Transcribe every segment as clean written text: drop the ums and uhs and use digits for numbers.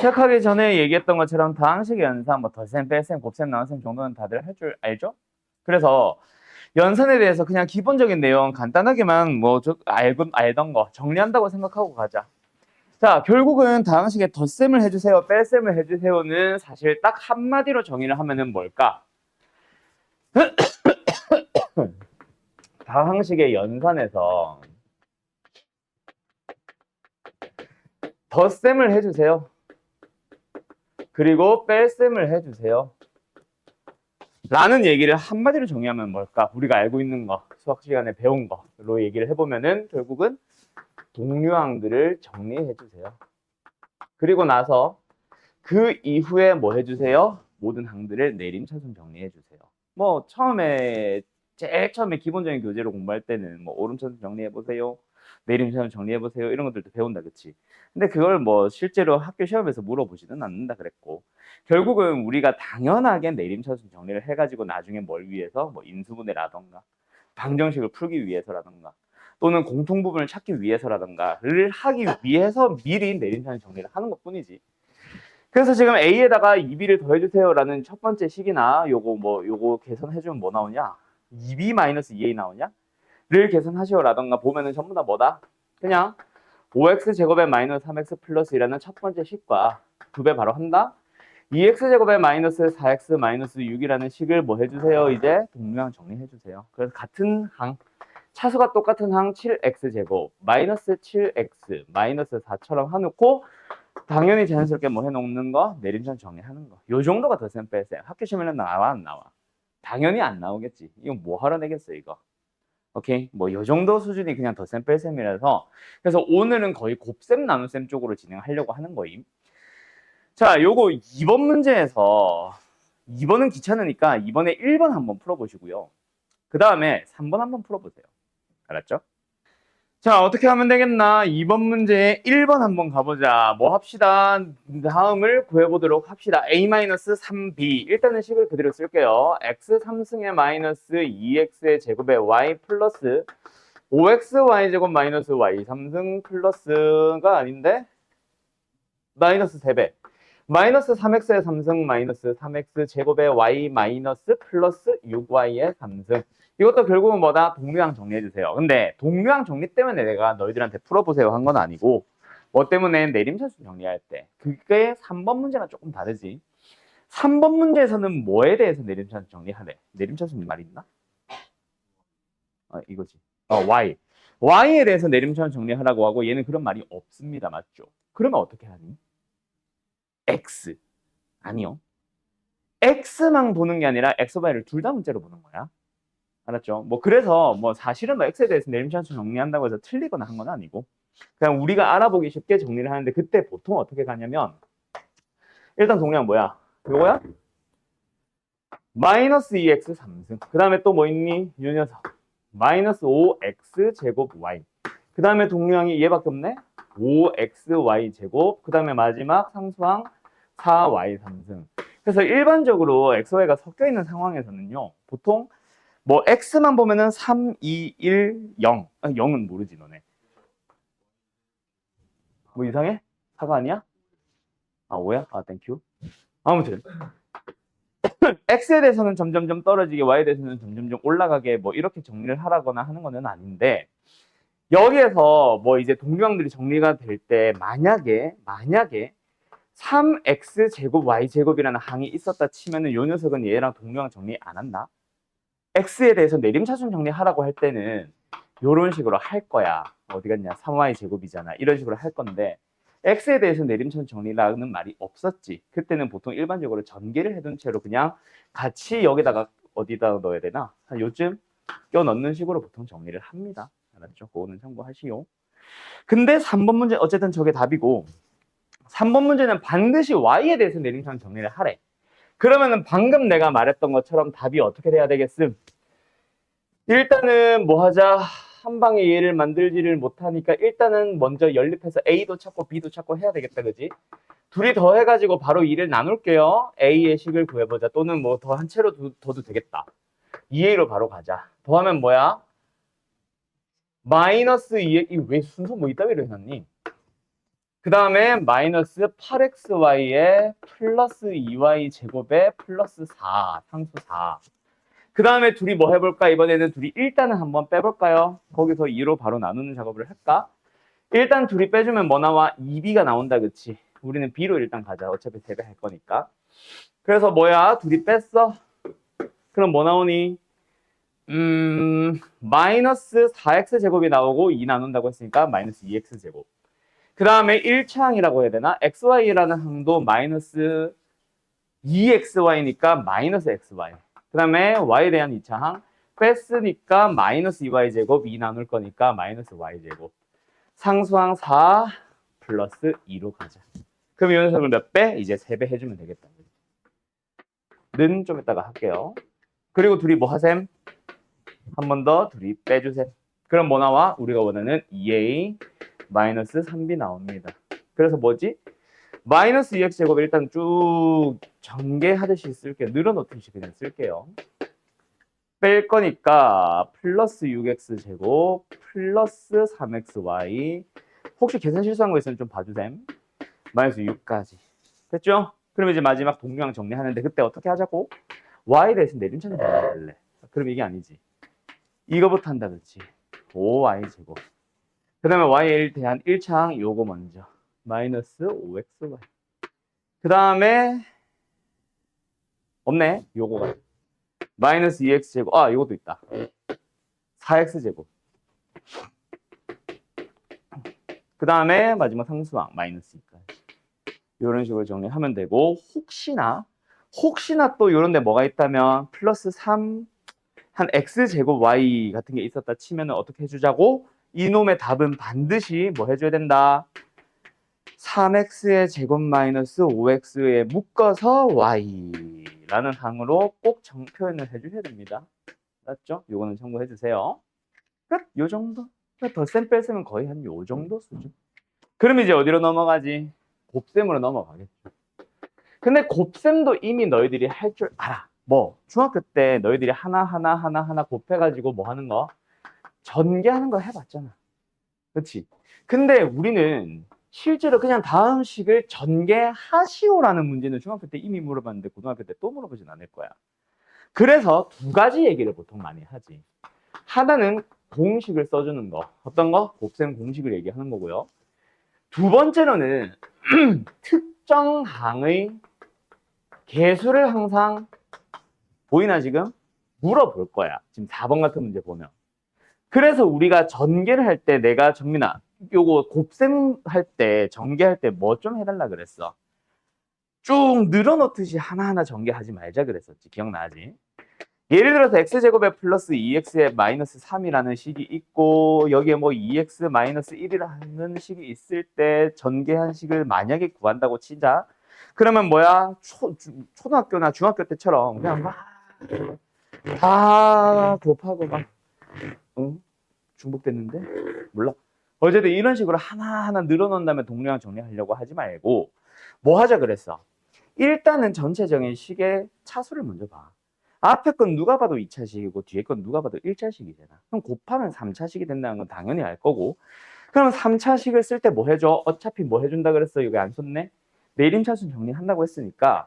시작하기 전에 얘기했던 것처럼 다항식의 연산, 뭐 덧셈, 뺄셈, 곱셈, 나눗셈 정도는 다들 할 줄 알죠? 그래서 연산에 대해서 그냥 기본적인 내용 간단하게만 뭐 알던 거 정리한다고 생각하고 가자. 자, 결국은 다항식의 덧셈을 해주세요, 뺄셈을 해주세요는 사실 딱 한마디로 정의를 하면은 뭘까? 다항식의 연산에서 덧셈을 해주세요. 그리고 뺄셈을 해주세요. 라는 얘기를 한마디로 정의하면 뭘까? 우리가 알고 있는 거, 수학 시간에 배운 거로 얘기를 해보면은 결국은 동류항들을 정리해주세요. 그리고 나서 그 이후에 뭐 해주세요? 모든 항들을 내림차순 정리해주세요. 뭐 제일 처음에 기본적인 교재로 공부할 때는 뭐 오름차순 정리해보세요, 내림차순 정리해보세요 이런 것들도 배운다, 그치? 근데 그걸 뭐 실제로 학교 시험에서 물어보지는 않는다 그랬고, 결국은 우리가 당연하게 내림차순 정리를 해가지고 나중에 뭘 위해서 뭐 인수분해라던가 방정식을 풀기 위해서라던가 또는 공통부분을 찾기 위해서라던가를 하기 위해서 미리 내림차순 정리를 하는 것 뿐이지. 그래서 지금 A에다가 2B를 더해주세요라는 첫 번째 식이나 요거 계산해주면 뭐 나오냐? 2B-2A 나오냐? 를 계산하시오라던가 보면은 전부 다 뭐다? 그냥 5x제곱에 마이너스 3x 플러스 1이라는 첫 번째 식과 2배 바로 한다? 2x제곱에 마이너스 4x 마이너스 6이라는 식을 뭐 해주세요? 이제 동류항 정리해주세요. 그래서 같은 항, 차수가 똑같은 항 7x제곱 마이너스 7x 마이너스 4처럼 해놓고 당연히 자연스럽게 뭐 해놓는 거? 내림차순 정리하는 거. 요 정도가 덧셈 뺄셈. 학교 시험에는 나와 안 나와? 당연히 안 나오겠지. 이건 뭐 하러 내겠어 이거. 오케이? 뭐 요 정도 수준이 그냥 덧셈 뺄셈이라서, 그래서 오늘은 거의 곱셈 나눗셈 쪽으로 진행하려고 하는 거임. 자, 요거 2번 문제에서 2번은 귀찮으니까 2번에 1번 한번 풀어보시고요. 그 다음에 3번 한번 풀어보세요. 알았죠? 자, 어떻게 하면 되겠나? 2번 문제 1번 한번 가보자. 뭐 합시다. 다음을 구해보도록 합시다. A-3B. 일단은 식을 그대로 쓸게요. x 3승의 마이너스 2x의 제곱에 y 플러스 5xy 제곱 마이너스 y 3승 플러스가 아닌데? 마이너스 3배. 마이너스 3x의 3승 마이너스 3x 제곱에 y 마이너스 플러스 6y의 3승. 이것도 결국은 뭐다? 동류항 정리해주세요. 근데 동류항 정리 때문에 내가 너희들한테 풀어보세요 한 건 아니고, 뭐 때문에 내림차순 정리할 때. 그게 3번 문제랑 조금 다르지. 3번 문제에서는 뭐에 대해서 내림차순 정리하래? 내림차순 말 있나? 이거지. y. y에 대해서 내림차순 정리하라고 하고 얘는 그런 말이 없습니다. 맞죠? 그러면 어떻게 하니? x. 아니요. x만 보는 게 아니라 x, y를 둘 다 문제로 보는 거야. 알았죠? 뭐 그래서 뭐 사실은 뭐 x에 대해서 내림차순 정리한다고 해서 틀리거나 한 건 아니고, 그냥 우리가 알아보기 쉽게 정리를 하는데, 그때 보통 어떻게 가냐면 일단 동량 뭐야? 요거야? 마이너스 2x 3승. 그 다음에 또 뭐 있니? 이 녀석. 마이너스 5x 제곱 y. 그 다음에 동량이 얘밖에 없네? 5xy 제곱. 그 다음에 마지막 상수항 4y 3승. 그래서 일반적으로 x, y가 섞여 있는 상황에서는요, 보통 뭐 x만 보면은 3, 2, 1, 0. 0은 모르지 너네. 뭐 이상해? 4가 아니야? 5야? 땡큐. 아무튼 x에 대해서는 점점점 떨어지게, y에 대해서는 점점점 올라가게 뭐 이렇게 정리를 하라거나 하는 거는 아닌데, 여기에서 뭐 이제 동류항들이 정리가 될 때 만약에 3x 제곱 y 제곱이라는 항이 있었다 치면은 요 녀석은 얘랑 동류항 정리 안 한다. x에 대해서 내림차순 정리하라고 할 때는 이런 식으로 할 거야. 어디 갔냐? 3y 제곱이잖아. 이런 식으로 할 건데, x에 대해서 내림차순 정리라는 말이 없었지. 그때는 보통 일반적으로 전개를 해둔 채로 그냥 같이 여기다가 어디다 넣어야 되나? 한 요즘 껴 넣는 식으로 보통 정리를 합니다. 알았죠? 그거는 참고하시오. 근데 3번 문제 어쨌든 저게 답이고, 3번 문제는 반드시 y에 대해서 내림차순 정리를 하래. 그러면은 방금 내가 말했던 것처럼 답이 어떻게 돼야 되겠음? 일단은 뭐 하자. 한 방에 얘를 만들지를 못하니까 일단은 먼저 연립해서 A도 찾고 B도 찾고 해야 되겠다, 그지? 둘이 더해가지고 바로 2를 나눌게요. A의 식을 구해보자. 또는 뭐 더 한 채로 둬도 되겠다. 2A로 바로 가자. 더하면 뭐야? 마이너스 2에, 왜 순서 뭐 이따위로 해놨니? 그 다음에 마이너스 8xy에 플러스 2y 제곱에 플러스 4, 상수 4. 그 다음에 둘이 뭐 해볼까? 이번에는 둘이 일단은 한번 빼볼까요? 거기서 2로 바로 나누는 작업을 할까? 일단 둘이 빼주면 뭐 나와? 2b가 나온다, 그치? 우리는 b로 일단 가자. 어차피 세배할 거니까. 그래서 뭐야? 둘이 뺐어? 그럼 뭐 나오니? 마이너스 4x 제곱이 나오고 2 나눈다고 했으니까 마이너스 2x 제곱. 그 다음에 1차항이라고 해야 되나? xy라는 항도 마이너스 2xy니까 마이너스 xy. 그 다음에 y에 대한 2차항 뺐으니까 마이너스 2y 제곱 2 나눌 거니까 마이너스 y 제곱. 상수항 4 플러스 2로 가자. 그럼 이 녀석을 몇 배? 이제 3배 해주면 되겠다. 는 좀 이따가 할게요. 그리고 둘이 뭐 하셈? 한 번 더 둘이 빼주셈. 그럼 뭐 나와? 우리가 원하는 2a 마이너스 3b 나옵니다. 그래서 뭐지? 마이너스 2x 제곱 일단 쭉 전개하듯이 쓸게요. 늘어놓듯이 그냥 쓸게요. 뺄 거니까 플러스 6x 제곱 플러스 3xy. 혹시 계산 실수한 거 있으면 좀 봐주셈. 마이너스 6까지. 됐죠? 그럼 이제 마지막 동류항 정리하는데 그때 어떻게 하자고? y 대신 내림차는 정리할래. 그럼 이게 아니지. 이거부터 한다 그렇지. 5y 제곱. 그 다음에 y에 대한 1차항 요거 먼저. 마이너스 5xy. 그 다음에 없네. 요거가. 마이너스 2x 제곱. 아, 요것도 있다. 4x 제곱. 그 다음에 마지막 상수항 마이너스 2까지. 이런 식으로 정리하면 되고 혹시나 또 이런 데 뭐가 있다면 플러스 3 한 x제곱 y 같은 게 있었다 치면 어떻게 해주자고? 이놈의 답은 반드시 뭐 해줘야 된다? 3x의 제곱 마이너스 5x에 묶어서 y라는 항으로 꼭 표현을 해주셔야 됩니다. 맞죠? 요거는 참고해 주세요. 끝! 요 정도? 덧셈 뺄셈은 거의 한 요 정도 수준. 그럼 이제 어디로 넘어가지? 곱셈으로 넘어가겠죠. 근데 곱셈도 이미 너희들이 할 줄 알아. 뭐 중학교 때 너희들이 하나 곱해가지고 뭐 하는 거? 전개하는 거 해봤잖아. 그렇지? 근데 우리는 실제로 그냥 다음 식을 전개하시오라는 문제는 중학교 때 이미 물어봤는데 고등학교 때 또 물어보진 않을 거야. 그래서 두 가지 얘기를 보통 많이 하지. 하나는 공식을 써주는 거. 어떤 거? 곱셈 공식을 얘기하는 거고요. 두 번째로는 특정 항의 개수를 항상 보이나 지금? 물어볼 거야. 지금 4번 같은 문제 보면. 그래서 우리가 전개를 할 때 내가 정민아 요거 곱셈 할 때 전개할 때 뭐 좀 해달라 그랬어. 쭉 늘어놓듯이 하나하나 전개하지 말자 그랬었지. 기억나지? 예를 들어서 x제곱에 플러스 2x에 마이너스 3이라는 식이 있고 여기에 뭐 2x 마이너스 1이라는 식이 있을 때 전개한 식을 만약에 구한다고 치자. 그러면 뭐야? 초등학교나 중학교 때처럼 그냥 막 다 곱하고 막 응? 중복됐는데? 몰라. 어쨌든 이런 식으로 하나하나 늘어놓은 다음에 동류항 정리하려고 하지 말고 뭐 하자 그랬어? 일단은 전체적인 식의 차수를 먼저 봐. 앞에 건 누가 봐도 2차식이고 뒤에 건 누가 봐도 1차식이잖아. 그럼 곱하면 3차식이 된다는 건 당연히 알 거고. 그럼 3차식을 쓸 때 뭐 해줘? 어차피 뭐 해준다 그랬어? 여기 안 썼네? 내림차순 정리한다고 했으니까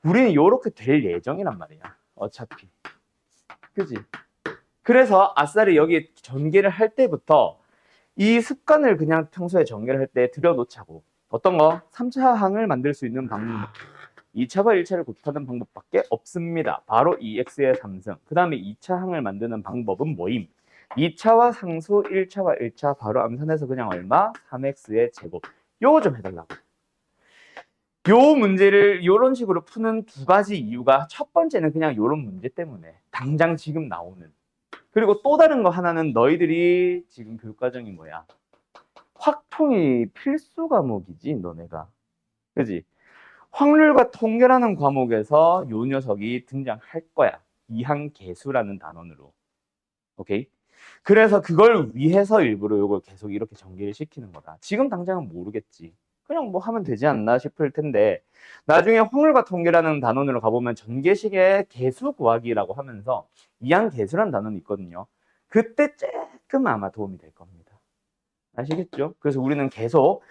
우리는 이렇게 될 예정이란 말이야. 어차피. 그지? 그래서 아싸리 여기 전개를 할 때부터 이 습관을 그냥 평소에 전개를 할 때 들여놓자고. 어떤 거? 3차 항을 만들 수 있는 방법. 2차와 1차를 곱하는 방법밖에 없습니다. 바로 2x의 3승. 그 다음에 2차 항을 만드는 방법은 뭐임? 2차와 상수 1차와 1차 바로 암산해서 그냥 얼마? 3x의 제곱. 요거 좀 해달라고. 요 문제를 이런 식으로 푸는 두 가지 이유가 첫 번째는 그냥 이런 문제 때문에 당장 지금 나오는. 그리고 또 다른 거 하나는 너희들이 지금 교육과정이 뭐야? 확통이 필수 과목이지 너네가. 그지? 확률과 통계라는 과목에서 요 녀석이 등장할 거야. 이항계수라는 단원으로. 오케이? 그래서 그걸 위해서 일부러 요걸 계속 이렇게 전개를 시키는 거다. 지금 당장은 모르겠지. 그냥 뭐 하면 되지 않나 싶을 텐데 나중에 확률과 통계라는 단원으로 가보면 전개식의 계수 구하기라고 하면서 이항계수라는 단원이 있거든요. 그때 조금 아마 도움이 될 겁니다. 아시겠죠? 그래서 우리는 계속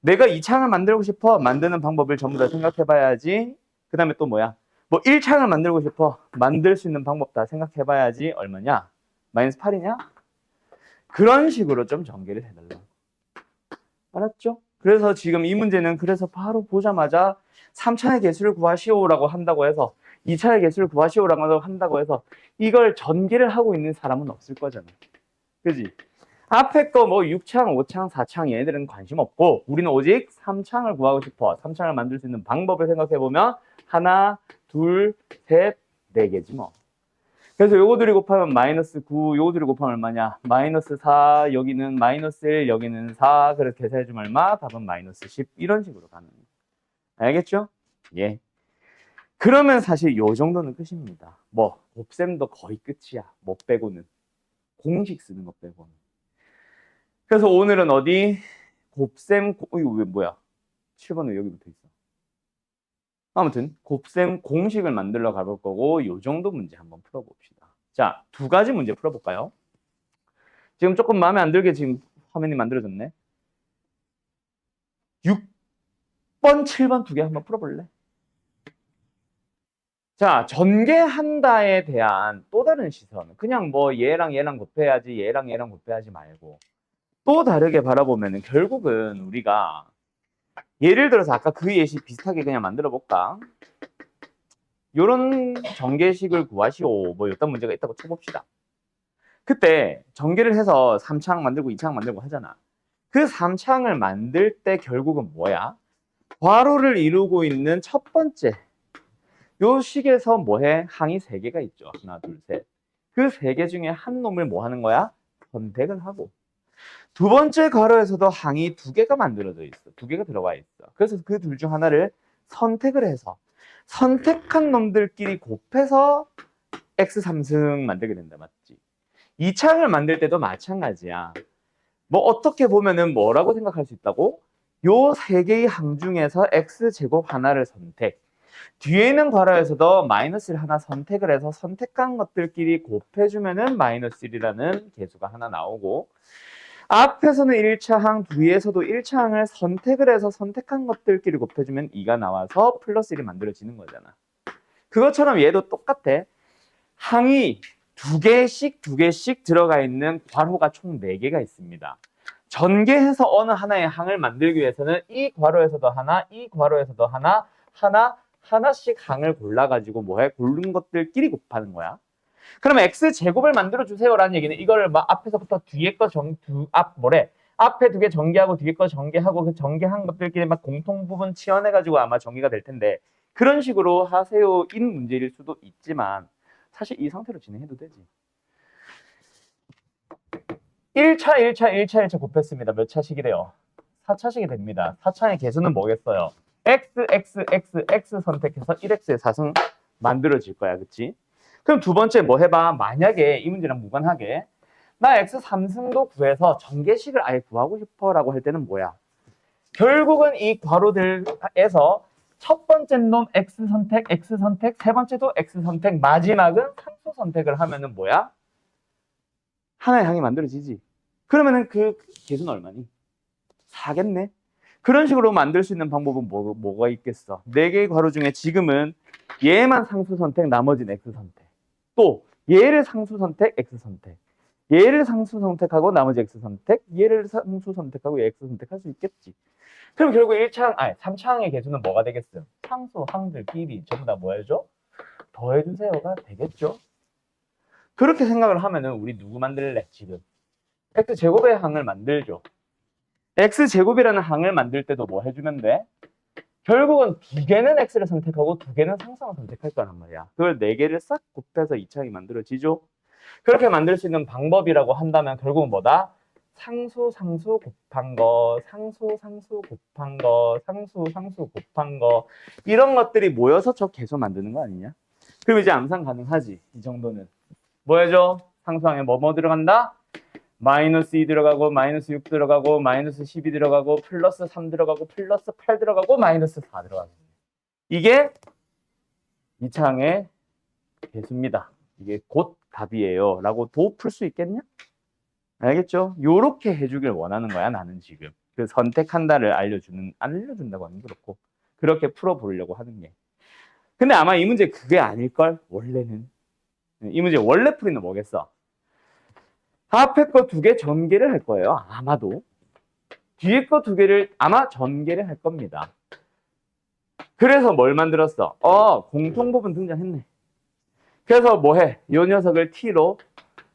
내가 2창을 만들고 싶어. 만드는 방법을 전부 다 생각해 봐야지. 그 다음에 또 뭐야? 뭐 1창을 만들고 싶어. 만들 수 있는 방법 다 생각해 봐야지. 얼마냐? 마이너스 8이냐? 그런 식으로 좀 전개를 해달라고. 알았죠? 그래서 지금 이 문제는 그래서 바로 보자마자 3차의 개수를 구하시오라고 한다고 해서 2차의 개수를 구하시오라고 한다고 해서 이걸 전개를 하고 있는 사람은 없을 거잖아. 그지? 앞에 거 뭐 6창, 5창, 4창 얘네들은 관심 없고 우리는 오직 3창을 구하고 싶어. 3창을 만들 수 있는 방법을 생각해보면 하나, 둘, 셋, 네 개지 뭐. 그래서 요거들이 곱하면 마이너스 9, 요거들이 곱하면 얼마냐? 마이너스 4, 여기는 마이너스 1, 여기는 4. 그래서 계산해주면 얼마? 답은 마이너스 10. 이런 식으로 가는 거예요. 알겠죠? 예. 그러면 사실 요 정도는 끝입니다. 뭐 곱셈도 거의 끝이야. 뭐 빼고는. 공식 쓰는 것 빼고는. 그래서 오늘은 어디? 곱셈, 이거 왜 뭐야? 7번은 왜 여기 붙어 있어? 아무튼 곱셈 공식을 만들러 가볼 거고 요 정도 문제 한번 풀어봅시다. 자, 두 가지 문제 풀어볼까요? 지금 조금 마음에 안 들게 지금 화면이 만들어졌네. 6번, 7번 두 개 한번 풀어볼래? 자, 전개한다에 대한 또 다른 시선. 그냥 뭐 얘랑 얘랑 곱해야지, 얘랑 얘랑 곱해야지 말고 또 다르게 바라보면은 결국은 우리가 예를 들어서 아까 그 예시 비슷하게 그냥 만들어 볼까? 요런 전개식을 구하시오. 뭐 어떤 문제가 있다고 쳐봅시다. 그때 전개를 해서 3창 만들고 2창 만들고 하잖아. 그 3창을 만들 때 결국은 뭐야? 괄호를 이루고 있는 첫 번째 요 식에서 뭐해? 항이 3개가 있죠. 하나, 둘, 셋. 그 3개 중에 한 놈을 뭐 하는 거야? 선택을 하고. 두 번째 괄호에서도 항이 2개가 만들어져 있어. 2개가 들어가 있어. 그래서 그 둘 중 하나를 선택을 해서 선택한 놈들끼리 곱해서 x3승 만들게 된다. 맞지? 2창을 만들 때도 마찬가지야. 뭐 어떻게 보면은 뭐라고 생각할 수 있다고? 요 3개의 항 중에서 x제곱 하나를 선택. 뒤에 있는 괄호에서도 마이너스를 하나 선택을 해서 선택한 것들끼리 곱해주면은 마이너스 1이라는 개수가 하나 나오고 앞에서는 1차항, 뒤에서도 1차항을 선택을 해서 선택한 것들끼리 곱해주면 2가 나와서 플러스 1이 만들어지는 거잖아. 그것처럼 얘도 똑같아. 항이 두 개씩 들어가 있는 괄호가 총 4개가 있습니다. 전개해서 어느 하나의 항을 만들기 위해서는 이 괄호에서도 하나, 이 괄호에서도 하나, 하나씩 항을 골라가지고 뭐해? 고른 것들끼리 곱하는 거야. 그러면 x제곱을 만들어주세요라는 얘기는 이거를 막 앞에서부터 뒤에 거 앞에 2개 전개하고 뒤에 거 전개하고 그 전개한 것들끼리 막 공통 부분 치환해가지고 아마 전개가 될 텐데 그런 식으로 하세요인 문제일 수도 있지만 사실 이 상태로 진행해도 되지. 1차 곱했습니다. 몇 차식이래요? 4차식이 됩니다. 4차의 개수는 뭐겠어요? x 선택해서 1x의 4승 만들어질 거야. 그치? 그럼 두 번째 뭐 해봐? 만약에 이 문제랑 무관하게 나 x 3승도 구해서 전개식을 아예 구하고 싶어 라고 할 때는 뭐야? 결국은 이 괄호들에서 첫 번째 놈 x 선택, 세 번째도 x 선택, 마지막은 상수 선택을 하면은 뭐야? 하나의 항이 만들어지지. 그러면은 그 개수는 얼마니? 4겠네. 그런 식으로 만들 수 있는 방법은 뭐가 있겠어? 4개의 괄호 중에 지금은 얘만 상수 선택, 나머지는 x 선택. 또 얘를 상수 선택, x 선택. 얘를 상수 선택하고 나머지 x 선택. 얘를 상수 선택하고 얘 x 선택할 수 있겠지. 그럼 결국 3차항의 개수는 뭐가 되겠어요? 상수 항들끼리 전부 다 뭐 해줘? 더해주세요가 되겠죠? 그렇게 생각을 하면은 우리 누구 만들래 지금? x제곱의 항을 만들죠. x제곱이라는 항을 만들 때도 뭐 해주면 돼? 결국은 2개는 x를 선택하고 2개는 상수항을 선택할 거란 말이야. 그걸 4개를 싹 곱해서 2차항이 만들어지죠. 그렇게 만들 수 있는 방법이라고 한다면 결국은 뭐다? 상수 곱한 거, 상수 곱한 거, 상수 곱한 거 이런 것들이 모여서 저 개수 만드는 거 아니냐? 그럼 이제 암산 가능하지. 이 정도는. 뭐 해줘? 상수항에 뭐 들어간다? 마이너스 2 들어가고 마이너스 6 들어가고 마이너스 12 들어가고 플러스 3 들어가고 플러스 8 들어가고 마이너스 4 들어가고 이게 2차항의 개수입니다. 이게 곧 답이에요 라고 도 풀 수 있겠냐? 알겠죠? 요렇게 해주길 원하는 거야 나는 지금. 그 선택한다를 알려준다고 하는 그렇고 그렇게 풀어보려고 하는 게. 근데 아마 이 문제 그게 아닐걸 원래는. 이 문제 원래 풀이는 뭐겠어? 앞에 거 두 개 전개를 할 거예요. 아마도. 뒤에 거 두 개를 아마 전개를 할 겁니다. 그래서 뭘 만들었어? 공통부분 등장했네. 그래서 뭐해? 이 녀석을 t로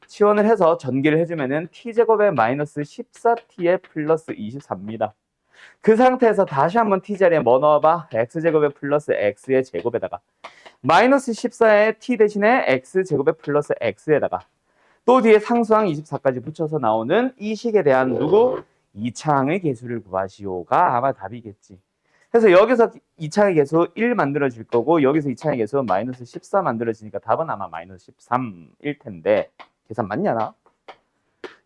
치환을 해서 전개를 해주면은 t제곱에 마이너스 14t에 플러스 24입니다. 그 상태에서 다시 한번 t자리에 뭐 넣어봐? x제곱에 플러스 x의 제곱에다가 마이너스 14에 t 대신에 x제곱에 플러스 x에다가 또 뒤에 상수항 24까지 붙여서 나오는 이 식에 대한 누구? 2차항의 계수를 구하시오가 아마 답이겠지. 그래서 여기서 2차항의 계수 1 만들어질 거고 여기서 2차항의 계수 마이너스 14 만들어지니까 답은 아마 마이너스 13일 텐데 계산 맞냐 나?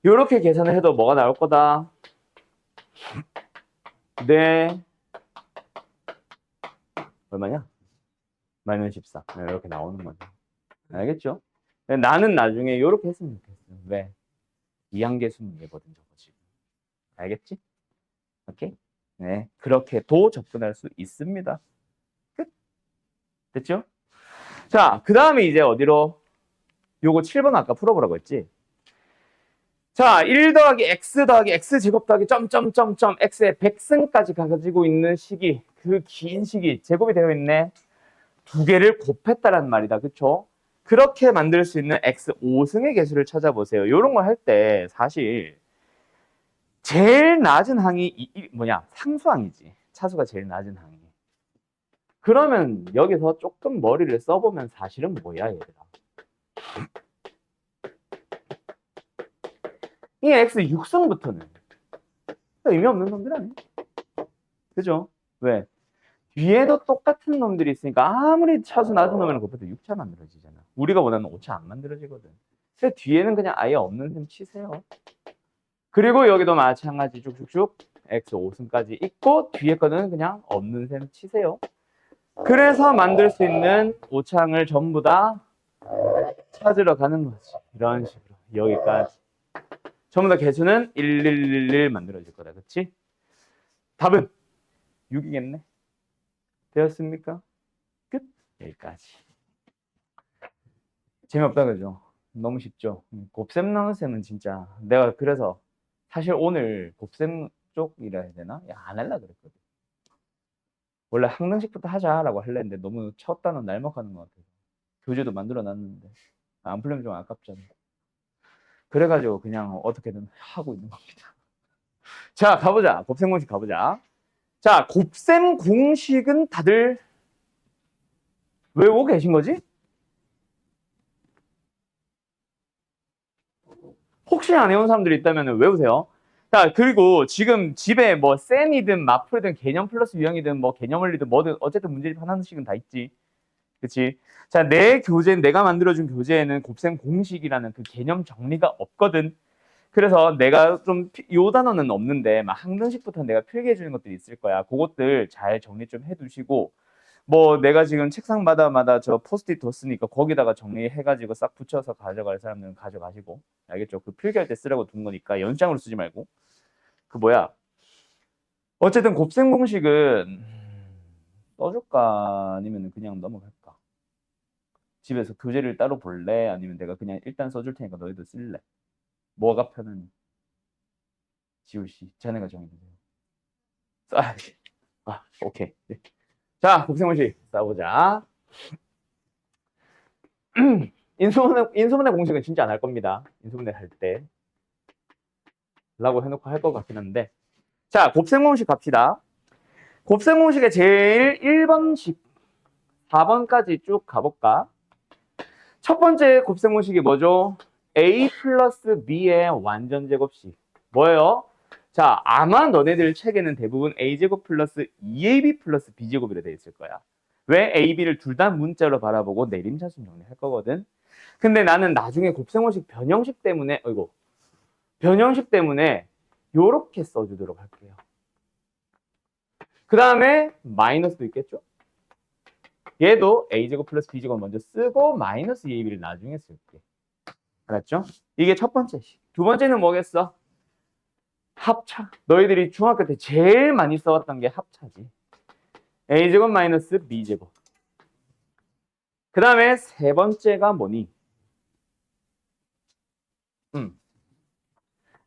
이렇게 계산을 해도 뭐가 나올 거다? 네. 얼마냐? 마이너스 14. 이렇게 나오는 거죠. 알겠죠? 나는 나중에 이렇게 했으면 좋겠어. 왜? 이항계수 문제거든, 저거 지금. 알겠지? 오케이? 네. 그렇게도 접근할 수 있습니다. 끝. 됐죠? 자, 그 다음에 이제 어디로? 요거 7번 아까 풀어보라고 했지? 자, 1 더하기 x 더하기 x제곱 더하기 점점점점 x의 100승까지 가지고 있는 식이, 그 긴 식이 제곱이 되어 있네. 두 개를 곱했다란 말이다. 그쵸? 그렇게 만들 수 있는 x 5승의 계수를 찾아보세요. 이런 걸 할 때 사실 제일 낮은 항이 상수항이지. 차수가 제일 낮은 항이. 그러면 여기서 조금 머리를 써보면 사실은 뭐야, 얘들아. 이 x 6승부터는 의미 없는 놈들 아니야? 그죠? 왜? 뒤에도 똑같은 놈들이 있으니까 아무리 차수 낮은 놈이랑 곱해도 6차 만들어지잖아. 우리가 원하는 5차 안 만들어지거든. 그래서 뒤에는 그냥 아예 없는 셈 치세요. 그리고 여기도 마찬가지 쭉쭉쭉 x 5승까지 있고 뒤에 거는 그냥 없는 셈 치세요. 그래서 만들 수 있는 5창을 전부 다 찾으러 가는 거지. 이런 식으로 여기까지. 전부 다 개수는 1111 만들어질 거다. 그치? 답은 6이겠네. 되었습니까? 끝. 여기까지. 재미없다 그죠? 너무 쉽죠? 곱셈 나눗셈은 진짜 내가 그래서 사실 오늘 곱셈 쪽이라 해야 되나? 안 하려고 그랬거든. 원래 항등식부터 하자라고 하려 했는데 너무 첫 단어 날먹하는 것 같아서 교재도 만들어 놨는데 안 풀리면 좀 아깝잖아. 그래가지고 그냥 어떻게든 하고 있는 겁니다. 자, 가보자. 곱셈 공식 가보자. 자, 곱셈 공식은 다들 외우고 계신 거지? 혹시 안 외운 사람들이 있다면 외우세요. 자, 그리고 지금 집에 뭐 쌤이든 마플이든 개념 플러스 유형이든 뭐 개념 원리든 뭐든 어쨌든 문제집 하나씩은 다 있지. 그치? 자, 내 교재, 내가 만들어준 교재에는 곱셈 공식이라는 그 개념 정리가 없거든. 그래서 내가 좀, 요 단어는 없는데, 막 항등식부터 내가 필기해주는 것들이 있을 거야. 그것들 잘 정리 좀 해두시고, 뭐 내가 지금 책상마다 저 포스트잇 뒀으니까 거기다가 정리해가지고 싹 붙여서 가져갈 사람들은 가져가시고, 알겠죠? 그 필기할 때 쓰라고 둔 거니까 연장으로 쓰지 말고. 그 뭐야? 어쨌든 곱셈 공식은 써줄까? 아니면 그냥 넘어갈까? 집에서 교재를 따로 볼래? 아니면 내가 그냥 일단 써줄 테니까 너희들 쓸래? 뭐가 편하니? 지우씨, 자네가 정해주세요. 오케이. 자, 곱셈 공식 써보자. 인수분해 공식은 진짜 안 할 겁니다. 인수분해 할 때. 라고 해놓고 할 것 같긴 한데. 자, 곱셈 공식 갑시다. 곱셈 공식의 제일 1번식, 4번까지 쭉 가볼까? 첫 번째 곱셈 공식이 뭐죠? A 플러스 B의 완전 제곱식. 뭐예요? 자, 아마 너네들 책에는 대부분 A제곱 플러스 2AB 플러스 B제곱이라 되어 있을 거야. 왜? A, B를 둘 다 문자로 바라보고 내림차순 정리할 거거든. 근데 나는 나중에 곱셈공식 변형식 때문에 요렇게 써주도록 할게요. 그 다음에 마이너스도 있겠죠? 얘도 A제곱 플러스 B제곱 먼저 쓰고 마이너스 AB를 나중에 쓸게. 알았죠? 이게 첫 번째 식. 두 번째는 뭐겠어? 합차. 너희들이 중학교 때 제일 많이 써왔던 게 합차지. a제곱 마이너스 b제곱. 그 다음에 세 번째가 뭐니?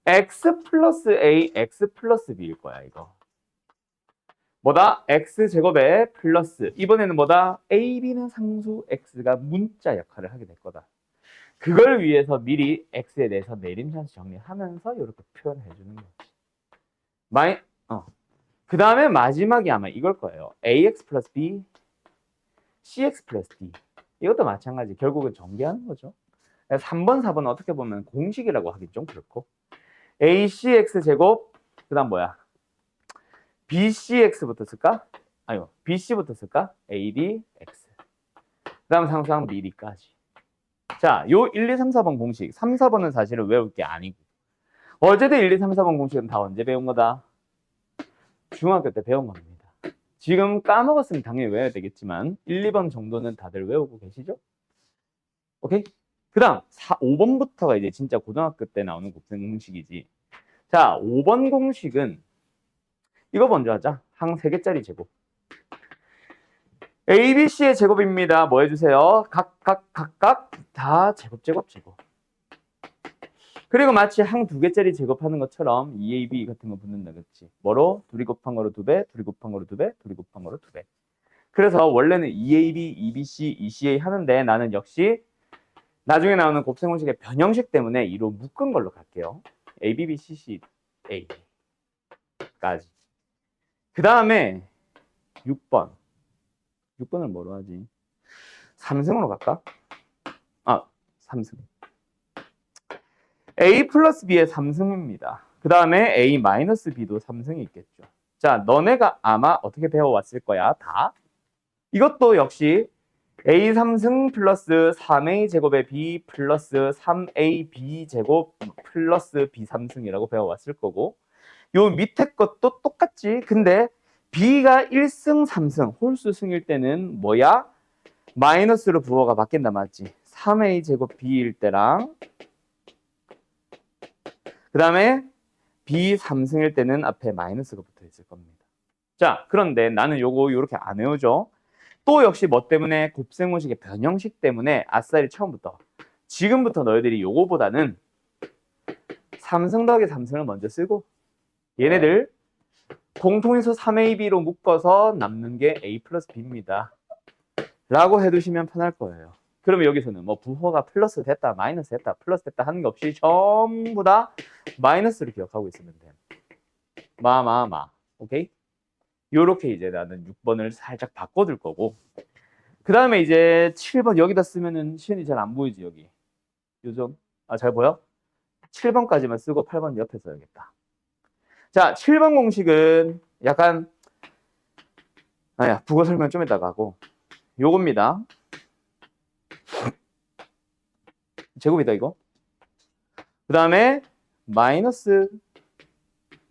x 플러스 a, x 플러스 b일 거야, 이거. 뭐다? x제곱에 플러스. 이번에는 뭐다? a, b는 상수, x가 문자 역할을 하게 될 거다. 그걸 위해서 미리 x에 대해서 내림차수 정리하면서 이렇게 표현해 주는 거지. 그 다음에 마지막이 아마 이걸 거예요. ax 플러스 b, cx 플러스 d. 이것도 마찬가지. 결국은 전개하는 거죠. 3번, 4번 어떻게 보면 공식이라고 하기 좀 그렇고. acx 제곱, 그 다음 뭐야? bcx부터 쓸까? 아니요, bc부터 쓸까? adx. 그 다음 상수항 bd까지. 자, 요 1, 2, 3, 4번 공식. 3, 4번은 사실은 외울 게 아니고. 어제도 1, 2, 3, 4번 공식은 다 언제 배운 거다? 중학교 때 배운 겁니다. 지금 까먹었으면 당연히 외워야 되겠지만 1, 2번 정도는 다들 외우고 계시죠? 오케이? 그 다음 5번부터가 이제 진짜 고등학교 때 나오는 곱셈 공식이지. 자, 5번 공식은 이거 먼저 하자. 항 3개짜리 제곱. A, B, C의 제곱입니다. 뭐 해주세요? 각각 다 제곱. 그리고 마치 항 2개짜리 제곱하는 것처럼 2AB 같은 거 붙는다, 그렇지? 뭐로? 둘이 곱한 거로 2배, 둘이 곱한 거로 2배, 둘이 곱한 거로 2배. 그래서 원래는 2AB, 2BC, 2CA 하는데 나는 역시 나중에 나오는 곱셈 공식의 변형식 때문에 2로 묶은 걸로 갈게요. ABB, CCA 까지. 그 다음에 6번. 6번을 뭐로 하지? 3승으로 갈까? 3승. A 플러스 B의 3승입니다. 그 다음에 A 마이너스 B도 3승이 있겠죠. 자, 너네가 아마 어떻게 배워왔을 거야? 다? 이것도 역시 A 3승 플러스 3A 제곱의 B 플러스 3AB 제곱 플러스 B 3승이라고 배워왔을 거고, 요 밑에 것도 똑같지. 근데 B가 1승 3승 홀수승일 때는 뭐야? 마이너스로 부호가 바뀐다, 맞지? 3A 제곱 B일 때랑 그 다음에 B 3승일 때는 앞에 마이너스가 붙어 있을 겁니다. 자, 그런데 나는 요거 요렇게 안 외우죠. 또 역시 뭐 때문에 곱셈 공식의 변형식 때문에 아싸리 처음부터 지금부터 너희들이 요거보다는 3승 더하기 3승을 먼저 쓰고 얘네들 공통인수 3AB로 묶어서 남는 게 A 플러스 B입니다. 라고 해두시면 편할 거예요. 그러면 여기서는 뭐 부호가 플러스 됐다, 마이너스 됐다, 플러스 됐다 하는 게 없이 전부 다 마이너스를 기억하고 있으면 돼. 오케이? 요렇게 이제 나는 6번을 살짝 바꿔둘 거고. 그 다음에 이제 7번 여기다 쓰면은 시연이 잘 안 보이지, 여기. 요점. 잘 보여? 7번까지만 쓰고 8번 옆에 써야겠다. 자, 7번 공식은 약간, 국어 설명 좀 이따가 하고. 요겁니다. 제곱이다, 이거. 그 다음에 마이너스,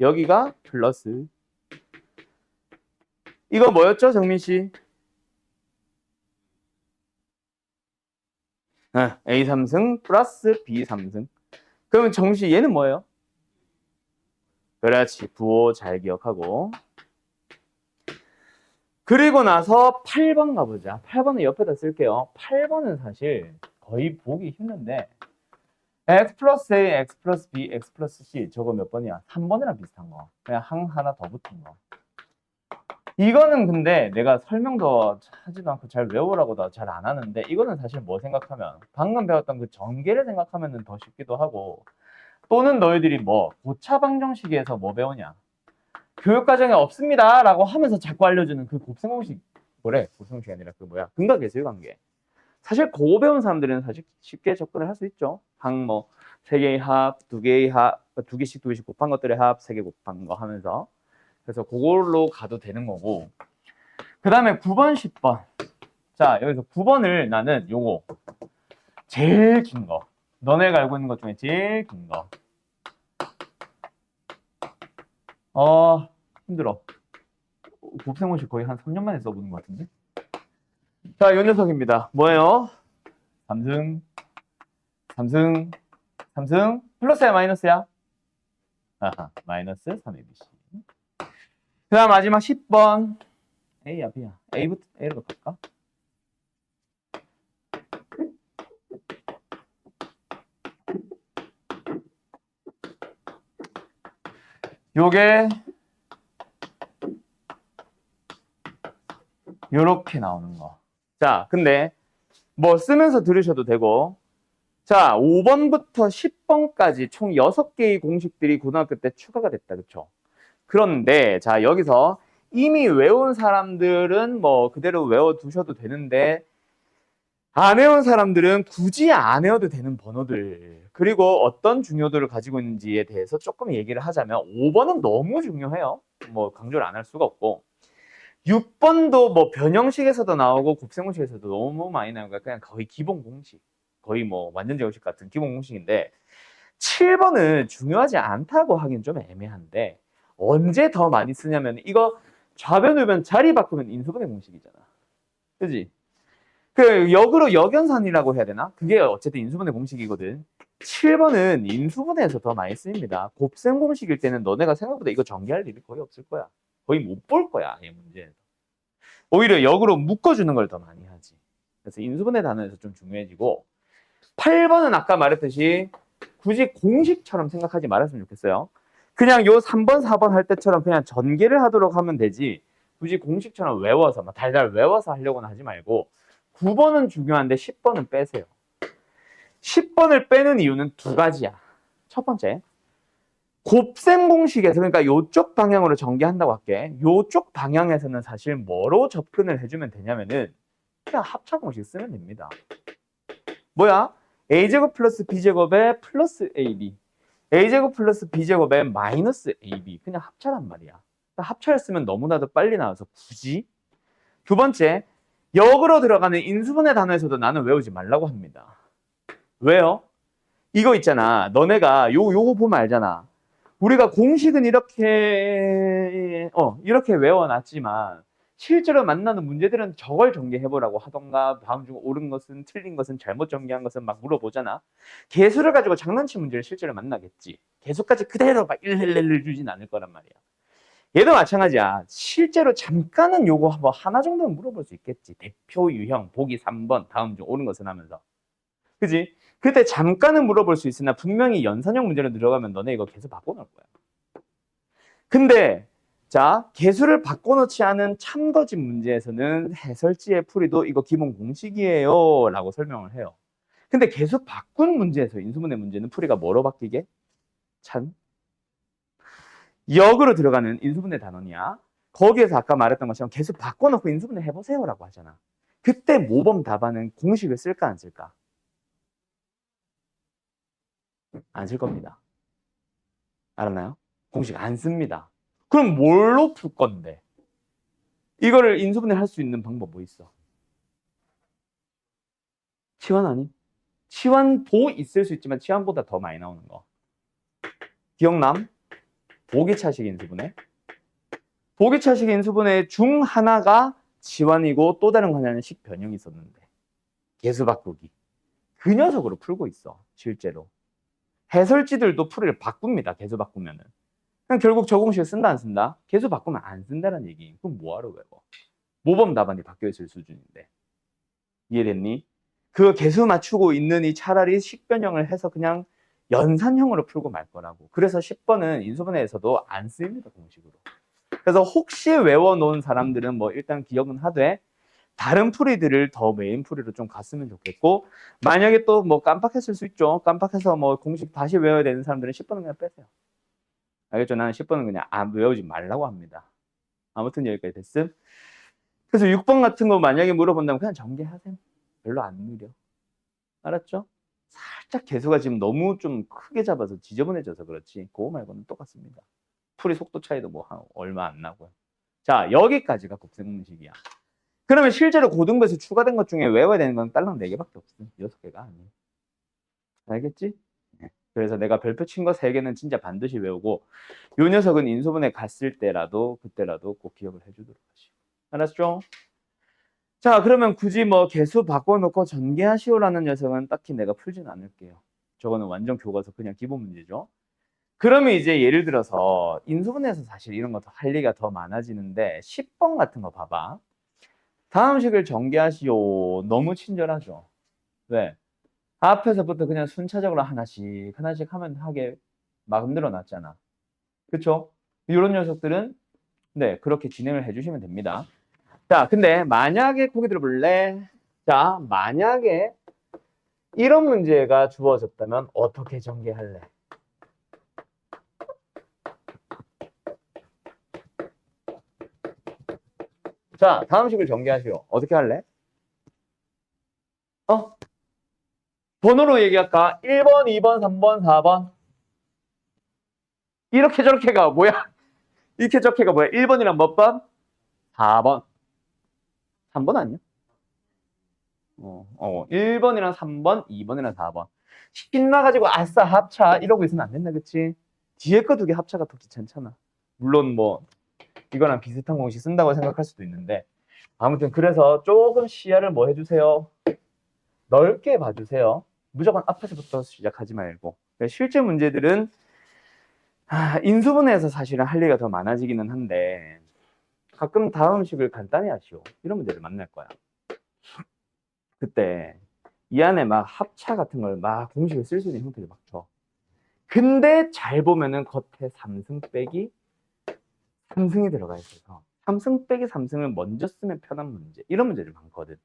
여기가 플러스. 이거 뭐였죠, 정민 씨? A 3승 플러스 B 3승. 그러면 정민 씨 얘는 뭐예요? 그렇지, 부호 잘 기억하고. 그리고 나서 8번 가보자. 8번은 옆에다 쓸게요. 8번은 사실 거의 보기 힘든데 x 플러스 a, x 플러스 b, x 플러스 c 저거 몇 번이야? 3번이랑 비슷한 거. 그냥 항 하나 더 붙은 거. 이거는 근데 내가 설명도 하지도 않고 잘 외우라고 잘 안 하는데 이거는 사실 뭐 생각하면 방금 배웠던 그 전개를 생각하면 더 쉽기도 하고 또는 너희들이 뭐 고차 방정식에서 뭐 배우냐? 교육과정에 없습니다 라고 하면서 자꾸 알려주는 그 곱셈 공식 뭐래? 곱셈 공식이 아니라 그 뭐야? 근각계수의 관계. 사실 그거 배운 사람들은 사실 쉽게 접근을 할 수 있죠. 항 뭐 3개의 합, 2개의 합, 2개씩 곱한 것들의 합, 3개 곱한 거 하면서 그래서 그걸로 가도 되는 거고. 그 다음에 9번, 10번. 자, 여기서 9번을 나는 요거 제일 긴 거. 너네가 알고 있는 것 중에 제일 긴 거. 힘들어. 곱셈 공식 거의 한 3년 만에 써보는 것 같은데. 자, 요 녀석입니다. 뭐예요? 3승 플러스야 마이너스야? 마이너스 3abc. 그 다음 마지막 10번. A야, B야. A부터 A로 갈까? 요게 요렇게 나오는 거. 자, 근데 뭐 쓰면서 들으셔도 되고, 자, 5번부터 10번까지 총 6개의 공식들이 고등학교 때 추가가 됐다. 그쵸? 그런데 자, 여기서 이미 외운 사람들은 뭐 그대로 외워두셔도 되는데 안 외운 사람들은 굳이 안 외워도 되는 번호들, 그리고 어떤 중요도를 가지고 있는지에 대해서 조금 얘기를 하자면 5번은 너무 중요해요. 뭐 강조를 안 할 수가 없고, 6번도 뭐 변형식에서도 나오고 곱셈공식에서도 너무 많이 나오니까 그냥 거의 기본 공식, 거의 뭐 완전 제곱식 같은 기본 공식인데, 7번은 중요하지 않다고 하긴 좀 애매한데 언제 더 많이 쓰냐면 이거 좌변 우변 자리 바꾸면 인수분해 공식이잖아. 그지? 그 역으로 역연산이라고 해야 되나? 그게 어쨌든 인수분해 공식이거든. 7번은 인수분해에서 더 많이 쓰입니다. 곱셈 공식일 때는 너네가 생각보다 이거 전개할 일이 거의 없을 거야. 거의 못 볼 거야, 이 문제에서. 오히려 역으로 묶어주는 걸 더 많이 하지. 그래서 인수분해 단어에서 좀 중요해지고, 8번은 아까 말했듯이 굳이 공식처럼 생각하지 말았으면 좋겠어요. 그냥 요 3번, 4번 할 때처럼 그냥 전개를 하도록 하면 되지, 굳이 공식처럼 외워서 막 달달 외워서 하려고는 하지 말고 9번은 중요한데 10번은 빼세요. 10번을 빼는 이유는 두 가지야. 첫 번째, 곱셈 공식에서, 그러니까 요쪽 방향으로 전개한다고 할게. 요쪽 방향에서는 사실 뭐로 접근을 해주면 되냐면은 그냥 합차 공식 쓰면 됩니다. 뭐야? a제곱 플러스 b제곱에 플러스 ab, a제곱 플러스 b제곱에 마이너스 ab, 그냥 합차란 말이야. 합차를 쓰면 너무나도 빨리 나와서 굳이. 두 번째, 역으로 들어가는 인수분해 단어에서도 나는 외우지 말라고 합니다. 왜요? 이거 있잖아. 너네가 요거 보면 알잖아. 우리가 공식은 이렇게 외워놨지만 실제로 만나는 문제들은 저걸 전개해보라고 하던가, 다음 중 옳은 것은, 틀린 것은, 잘못 전개한 것은 막 물어보잖아. 개수를 가지고 장난친 문제를 실제로 만나겠지. 개수까지 그대로 막 111 주진 않을 거란 말이야. 얘도 마찬가지야. 실제로 잠깐은 요거 뭐 하나 정도는 물어볼 수 있겠지. 대표 유형 보기 3번 다음 중 옳은 것은 하면서. 그지? 그때 잠깐은 물어볼 수 있으나 분명히 연산형 문제로 들어가면 너네 이거 개수 바꿔놓을 거야. 근데 자, 개수를 바꿔놓지 않은 참거짓 문제에서는 해설지의 풀이도 이거 기본 공식이에요 라고 설명을 해요. 근데 개수 바꾼 문제에서 인수분해 문제는 풀이가 뭐로 바뀌게? 역으로 들어가는 인수분해 단원이야. 거기에서 아까 말했던 것처럼 개수 바꿔놓고 인수분해 해보세요 라고 하잖아. 그때 모범 답안은 공식을 쓸까 안 쓸까? 안 쓸 겁니다. 알았나요? 공식 안 씁니다. 그럼 뭘로 풀 건데? 이거를 인수분해 할 수 있는 방법 뭐 있어? 치환 아니? 치환도 있을 수 있지만 치환보다 더 많이 나오는 거. 기억남? 보기차식 인수분해. 보기차식 인수분해 중 하나가 치환이고 또 다른 하나는 식변형이 있었는데 개수 바꾸기. 그 녀석으로 풀고 있어, 실제로. 해설지들도 풀이를 바꿉니다, 개수 바꾸면은. 그냥 결국 저 공식을 쓴다, 안 쓴다? 개수 바꾸면 안 쓴다는 얘기. 그럼 뭐하러 외워? 모범 답안이 바뀌어있을 수준인데. 이해됐니? 그 개수 맞추고 있는 이 차라리 식변형을 해서 그냥 연산형으로 풀고 말 거라고. 그래서 10번은 인수분해에서도 안 쓰입니다, 공식으로. 그래서 혹시 외워놓은 사람들은 뭐 일단 기억은 하되 다른 풀이들을 더 메인 풀이로 좀 갔으면 좋겠고, 만약에 또 뭐 깜빡했을 수 있죠. 깜빡해서 뭐 공식 다시 외워야 되는 사람들은 10번은 그냥 빼세요. 알겠죠? 나는 10번은 그냥 외우지 말라고 합니다. 아무튼 여기까지 됐음. 그래서 6번 같은 거 만약에 물어본다면 그냥 전개하세요. 별로 안 느려. 알았죠? 살짝 개수가 지금 너무 좀 크게 잡아서 지저분해져서 그렇지 그거 말고는 똑같습니다. 풀이 속도 차이도 뭐 얼마 안 나고요. 자, 여기까지가 곱셈공식이야. 그러면 실제로 고등부에서 추가된 것 중에 외워야 되는 건 딸랑 4개밖에 없어. 6개가 아니에요. 알겠지? 네. 그래서 내가 별표 친 거 3개는 진짜 반드시 외우고, 요 녀석은 인수분해 갔을 때라도 그때라도 꼭 기억을 해주도록 하시고. 알았죠? 자, 그러면 굳이 뭐 개수 바꿔놓고 전개하시오라는 녀석은 딱히 내가 풀진 않을게요. 저거는 완전 교과서 그냥 기본 문제죠. 그러면 이제 예를 들어서 인수분해에서 사실 이런 것도 할 얘기가 더 많아지는데 10번 같은 거 봐봐. 다음 식을 전개하시오. 너무 친절하죠. 왜? 앞에서부터 그냥 순차적으로 하나씩 하나씩 하면 하게 막 늘어났잖아. 그쵸? 이런 녀석들은 네 그렇게 진행을 해주시면 됩니다. 자, 근데 만약에 고개 들어볼래? 자, 만약에 이런 문제가 주어졌다면 어떻게 전개할래? 자, 다음 식을 전개하시오. 어떻게 할래? 어? 번호로 얘기할까? 1번, 2번, 3번, 4번. 이렇게 저렇게가 뭐야? 이렇게 저렇게가 뭐야? 1번이랑 몇 번? 4번. 3번 아니야? 1번이랑 3번, 2번이랑 4번. 신나가지고 아싸 합차 이러고 있으면 안 된다, 그치? 뒤에 거 두 개 합차가 더 귀찮잖아. 물론 뭐 이거랑 비슷한 공식 쓴다고 생각할 수도 있는데 아무튼 그래서 조금 시야를 뭐 해주세요? 넓게 봐주세요. 무조건 앞에서부터 시작하지 말고. 실제 문제들은 인수분해에서 사실은 할 얘기가 더 많아지기는 한데 가끔 다음 식을 간단히 하시오. 이런 문제를 만날 거야. 그때 이 안에 막 합차 같은 걸 막 공식을 쓸 수 있는 형태를 막 줘. 근데 잘 보면은 겉에 3승 빼기 3승이 들어가 있어서 3승 빼기 3승을 먼저 쓰면 편한 문제. 이런 문제들 많거든.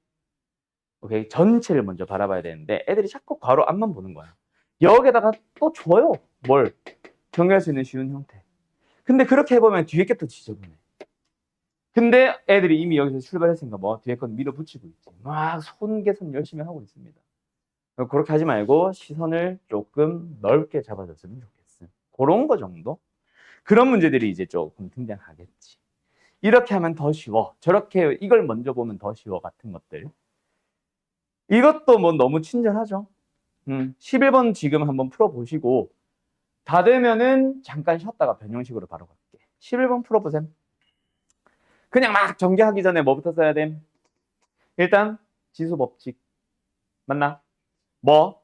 오케이. 전체를 먼저 바라봐야 되는데 애들이 자꾸 괄호 앞만 보는 거야. 여기에다가 또 줘요. 뭘? 정리할 수 있는 쉬운 형태. 근데 그렇게 해보면 뒤에 게 또 지저분해. 근데 애들이 이미 여기서 출발했으니까 뭐 뒤에 건 밀어붙이고 있지. 막 손 개선 열심히 하고 있습니다. 그렇게 하지 말고 시선을 조금 넓게 잡아줬으면 좋겠음. 그런 거 정도? 그런 문제들이 이제 조금 등장하겠지. 이렇게 하면 더 쉬워. 저렇게 이걸 먼저 보면 더 쉬워 같은 것들. 이것도 뭐 너무 친절하죠. 11번 지금 한번 풀어보시고 다 되면은 잠깐 쉬었다가 변형식으로 바로 갈게. 11번 풀어보셈. 그냥 막 전개하기 전에 뭐부터 써야 됨? 일단 지수 법칙. 맞나? 뭐?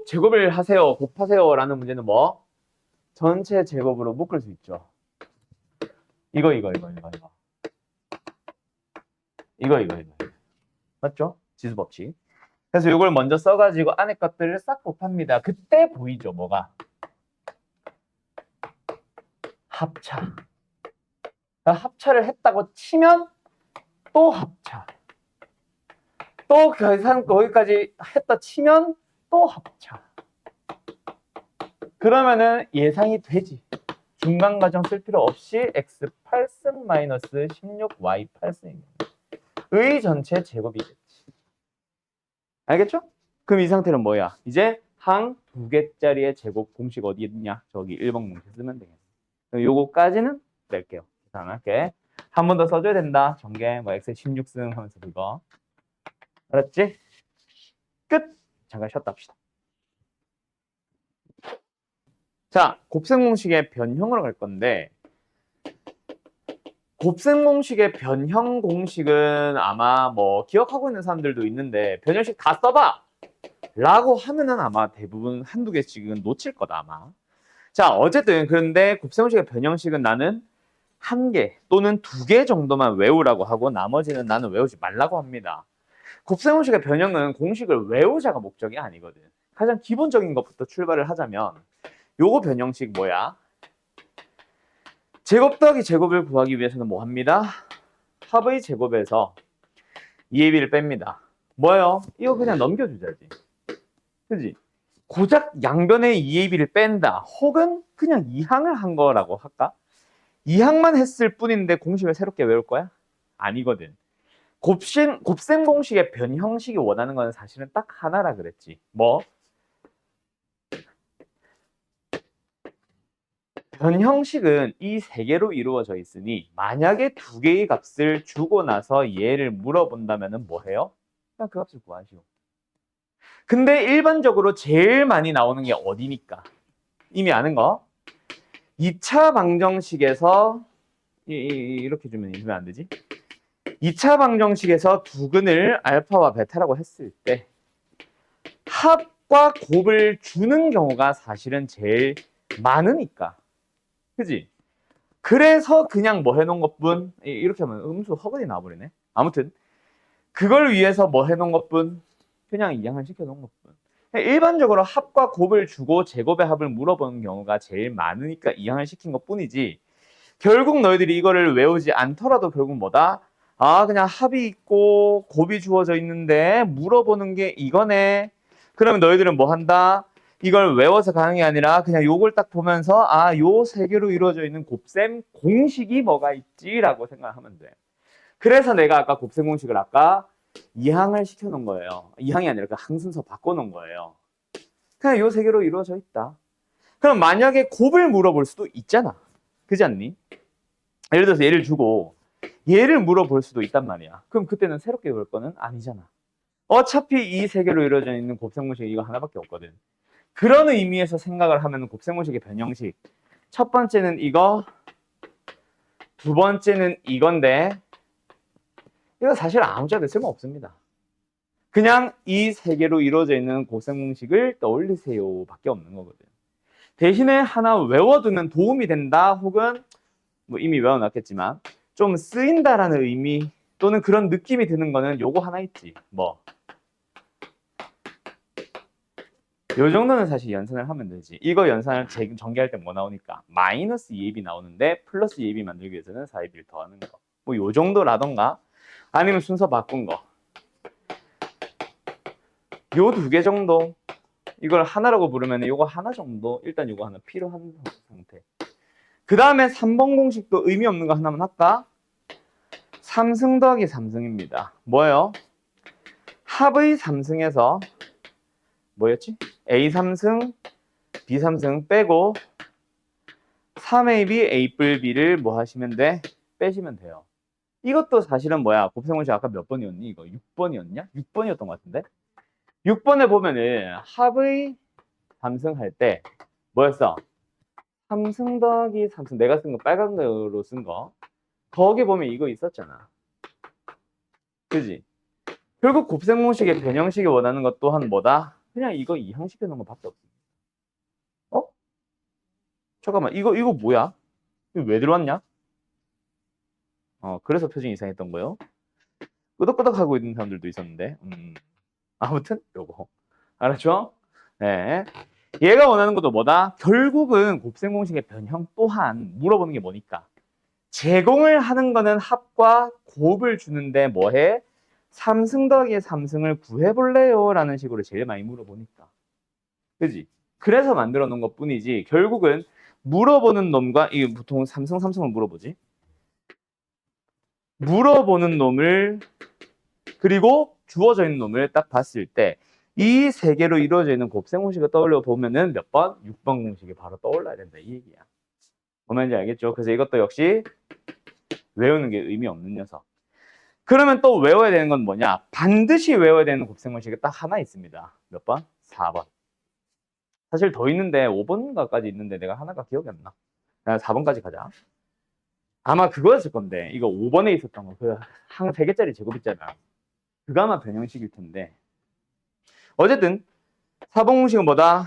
제곱을 하세요. 곱하세요. 라는 문제는 뭐? 전체 제곱으로 묶을 수 있죠. 이거. 맞죠? 지수 법칙. 그래서 이걸 먼저 써가지고 안에 것들을 싹 곱합니다. 그때 보이죠, 뭐가? 합차. 합차를 했다고 치면 또 합차. 또 계산 거기까지 했다 치면 또 합차. 그러면은 예상이 되지. 중간 과정 쓸 필요 없이 x 8승 마이너스 16y 8승입니다. 의 전체 제곱이겠지. 알겠죠? 그럼 이 상태는 뭐야? 이제 항 두 개짜리의 제곱 공식 어디 있냐? 저기 1번 공식 쓰면 되겠네. 요거까지는 낼게요. 계산할게. 한 번 더 써줘야 된다. 전개 뭐 x 16승 하면서 그거. 알았지? 끝! 잠깐 쉬었다 합시다. 자, 곱셈 공식의 변형으로 갈 건데 곱셈 공식의 변형 공식은 아마 뭐 기억하고 있는 사람들도 있는데 변형식 다 써봐! 라고 하면은 아마 대부분 한두 개씩은 놓칠 거다 아마. 자, 어쨌든 그런데 곱셈 공식의 변형식은 나는 한 개 또는 두 개 정도만 외우라고 하고 나머지는 나는 외우지 말라고 합니다. 곱셈 공식의 변형은 공식을 외우자가 목적이 아니거든. 가장 기본적인 것부터 출발을 하자면 요거 변형식 뭐야? 제곱 더하기 제곱을 구하기 위해서는 뭐 합니다? 합의 제곱에서 2AB를 뺍니다. 뭐예요? 이거 그냥 넘겨주자지. 그지? 고작 양변의 2AB를 뺀다. 혹은 그냥 2항을 한 거라고 할까? 2항만 했을 뿐인데 공식을 새롭게 외울 거야? 아니거든. 곱셈 공식의 변형식이 원하는 건 사실은 딱 하나라 그랬지. 뭐? 변형식은 이 세 개로 이루어져 있으니 만약에 두 개의 값을 주고 나서 얘를 물어본다면 뭐 해요? 그냥 그 값을 구하시오. 근데 일반적으로 제일 많이 나오는 게 어디니까? 이미 아는 거? 2차 방정식에서 이렇게 주면 안 되지? 2차 방정식에서 두 근을 알파와 베타라고 했을 때 합 합과 곱을 주는 경우가 사실은 제일 많으니까. 그지? 그래서 그냥 뭐 해놓은 것뿐, 이렇게 하면 음수 허근이 나와버리네. 아무튼 그걸 위해서 뭐 해놓은 것뿐, 그냥 이항을 시켜놓은 것뿐. 일반적으로 합과 곱을 주고 제곱의 합을 물어보는 경우가 제일 많으니까 이항을 시킨 것뿐이지, 결국 너희들이 이거를 외우지 않더라도 결국 뭐다? 아, 그냥 합이 있고 곱이 주어져 있는데 물어보는 게 이거네. 그러면 너희들은 뭐 한다? 이걸 외워서 가는 게 아니라 그냥 요걸 딱 보면서 아, 요 세 개로 이루어져 있는 곱셈 공식이 뭐가 있지라고 생각하면 돼. 그래서 내가 아까 곱셈 공식을 아까 2항을 시켜놓은 거예요. 2항이 아니라 그 항순서 바꿔놓은 거예요. 그냥 요 세 개로 이루어져 있다. 그럼 만약에 곱을 물어볼 수도 있잖아. 그렇지 않니? 예를 들어서 얘를 주고 얘를 물어볼 수도 있단 말이야. 그럼 그때는 새롭게 볼 거는 아니잖아. 어차피 이 세 개로 이루어져 있는 곱셈 공식이 이거 하나밖에 없거든. 그런 의미에서 생각을 하면 곱셈 공식의 변형식, 첫 번째는 이거, 두 번째는 이건데 이거 사실 아무짝에도 쓸모 없습니다. 그냥 이 세 개로 이루어져 있는 곱셈 공식을 떠올리세요 밖에 없는 거거든. 대신에 하나 외워두면 도움이 된다, 혹은 뭐 이미 외워놨겠지만 좀 쓰인다라는 의미 또는 그런 느낌이 드는 거는 요거 하나 있지. 뭐 요 정도는 사실 연산을 하면 되지. 이거 연산을 전개할 때 뭐 나오니까 마이너스 2ab 나오는데 플러스 2ab 만들기 위해서는 4ab를 더하는 거. 뭐 요 정도라던가 아니면 순서 바꾼 거. 요 두 개 정도. 이걸 하나라고 부르면 요거 하나 정도, 일단 요거 하나 필요한 상태. 그 다음에 3번 공식도 의미 없는 거 하나만 할까? 3승 더하기 3승입니다. 뭐예요? 합의 3승에서 뭐였지? A 3승, B 3승 빼고 3AB, A 뿔 B를 뭐 하시면 돼? 빼시면 돼요. 이것도 사실은 뭐야? 곱셈 공식 아까 몇 번이었니? 이거 6번이었냐? 6번이었던 것 같은데? 6번에 보면은 합의 3승 할 때 뭐였어? 3승 더하기 3승, 내가 쓴 거 빨간 거로 쓴 거, 거기 보면 이거 있었잖아. 그지? 결국 곱셈 공식의 변형식이 원하는 것 또한 뭐다? 그냥 이거 이항시켜 놓은 것밖에 없어. 어? 잠깐만, 이거 뭐야? 이거 왜 들어왔냐? 그래서 표정이 이상했던 거요. 끄덕끄덕 하고 있는 사람들도 있었는데, 아무튼 요거 알았죠? 네. 얘가 원하는 것도 뭐다? 결국은 곱셈 공식의 변형 또한 물어보는 게 뭐니까, 제공을 하는 거는 합과 곱을 주는데 뭐해? 3승 더하기 3승을 구해볼래요? 라는 식으로 제일 많이 물어보니까. 그지? 그래서 만들어 놓은 것 뿐이지, 결국은 물어보는 놈과, 이 보통 3승 3승을 물어보지. 물어보는 놈을, 그리고 주어져 있는 놈을 딱 봤을 때 이 세 개로 이루어져 있는 곱셈 공식을 떠올려 보면은 몇 번? 6번 공식이 바로 떠올라야 된다, 이 얘기야. 뭔지 알겠죠? 그래서 이것도 역시 외우는 게 의미 없는 녀석. 그러면 또 외워야 되는 건 뭐냐? 반드시 외워야 되는 곱셈 공식이 딱 하나 있습니다. 몇 번? 4번. 사실 더 있는데 5번가까지 있는데 내가 하나가 기억이 안 나. 그냥 4번까지 가자. 아마 그거였을 건데, 이거 5번에 있었던 거, 그 한 3개짜리 제곱 있잖아. 그거 아마 변형식일 텐데, 어쨌든 4번 공식은 뭐다?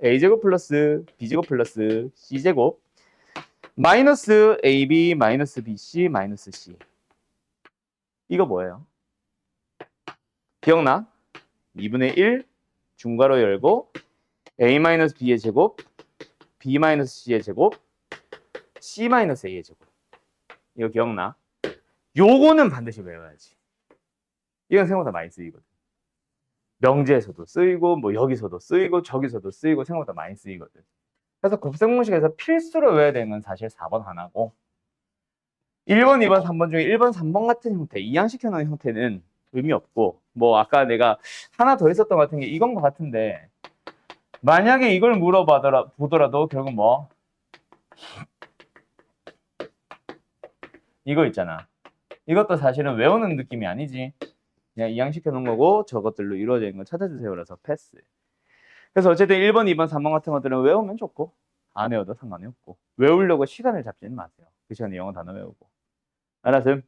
a제곱 플러스 b제곱 플러스 c제곱 마이너스 ab 마이너스 bc 마이너스 c. 이거 뭐예요? 기억나? 2분의 1 중괄호 열고 a 마이너스 b의 제곱, b 마이너스 c의 제곱, c 마이너스 a의 제곱. 이거 기억나? 요거는 반드시 외워야지. 이건 생각보다 많이 쓰이거든. 명제에서도 쓰이고 뭐 여기서도 쓰이고 저기서도 쓰이고 생각보다 많이 쓰이거든. 그래서 곱셈 공식에서 필수로 외워야 되는 건 사실 4번 하나고, 1번, 2번, 3번 중에 1번, 3번 같은 형태, 이항시켜 놓은 형태는 의미 없고, 뭐 아까 내가 하나 더 있었던 것 같은 게 이건 것 같은데, 만약에 이걸 물어보더라도 결국 뭐 이거 있잖아. 이것도 사실은 외우는 느낌이 아니지. 그냥 이항시켜 놓은 거고 저것들로 이루어져 있는 거 찾아주세요라서 패스. 그래서 어쨌든 1번, 2번, 3번 같은 것들은 외우면 좋고 안 외워도 상관이 없고, 외우려고 시간을 잡지는 마세요. 그 시간에 영어 단어 외우고. 알았음?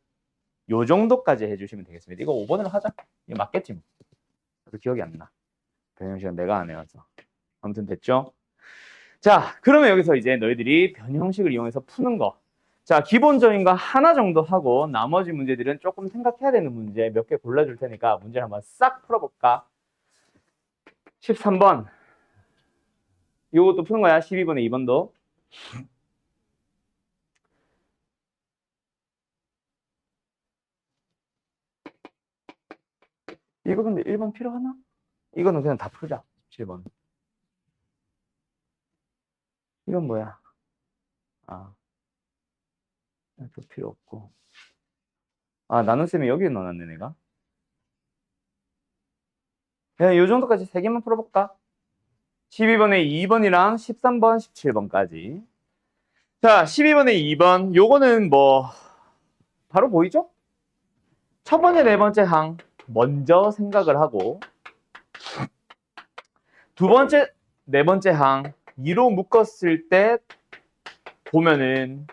요 정도까지 해주시면 되겠습니다. 이거 5번으로 하자. 이거 맞겠지 뭐. 기억이 안 나. 변형 시간 내가 안 해와서. 아무튼 됐죠? 자, 그러면 여기서 이제 너희들이 변형식을 이용해서 푸는 거. 자, 기본적인 거 하나 정도 하고 나머지 문제들은 조금 생각해야 되는 문제 몇 개 골라줄 테니까 문제를 한번 싹 풀어볼까? 13번. 이것도 푸는 거야. 12번에 2번도. 이거 근데 1번 필요하나? 이거는 그냥 다 풀자. 17번. 이건 뭐야? 아, 그 필요 없고. 아, 나눗셈이 여기에 넣어놨네, 내가. 그냥 요 정도까지 3개만 풀어볼까? 12번에 2번이랑 13번, 17번까지. 자, 12번에 2번. 요거는 뭐, 바로 보이죠? 첫 번째, 네 번째 항. 먼저 생각을 하고. 두 번째, 네 번째 항. 2로 묶었을 때 보면은,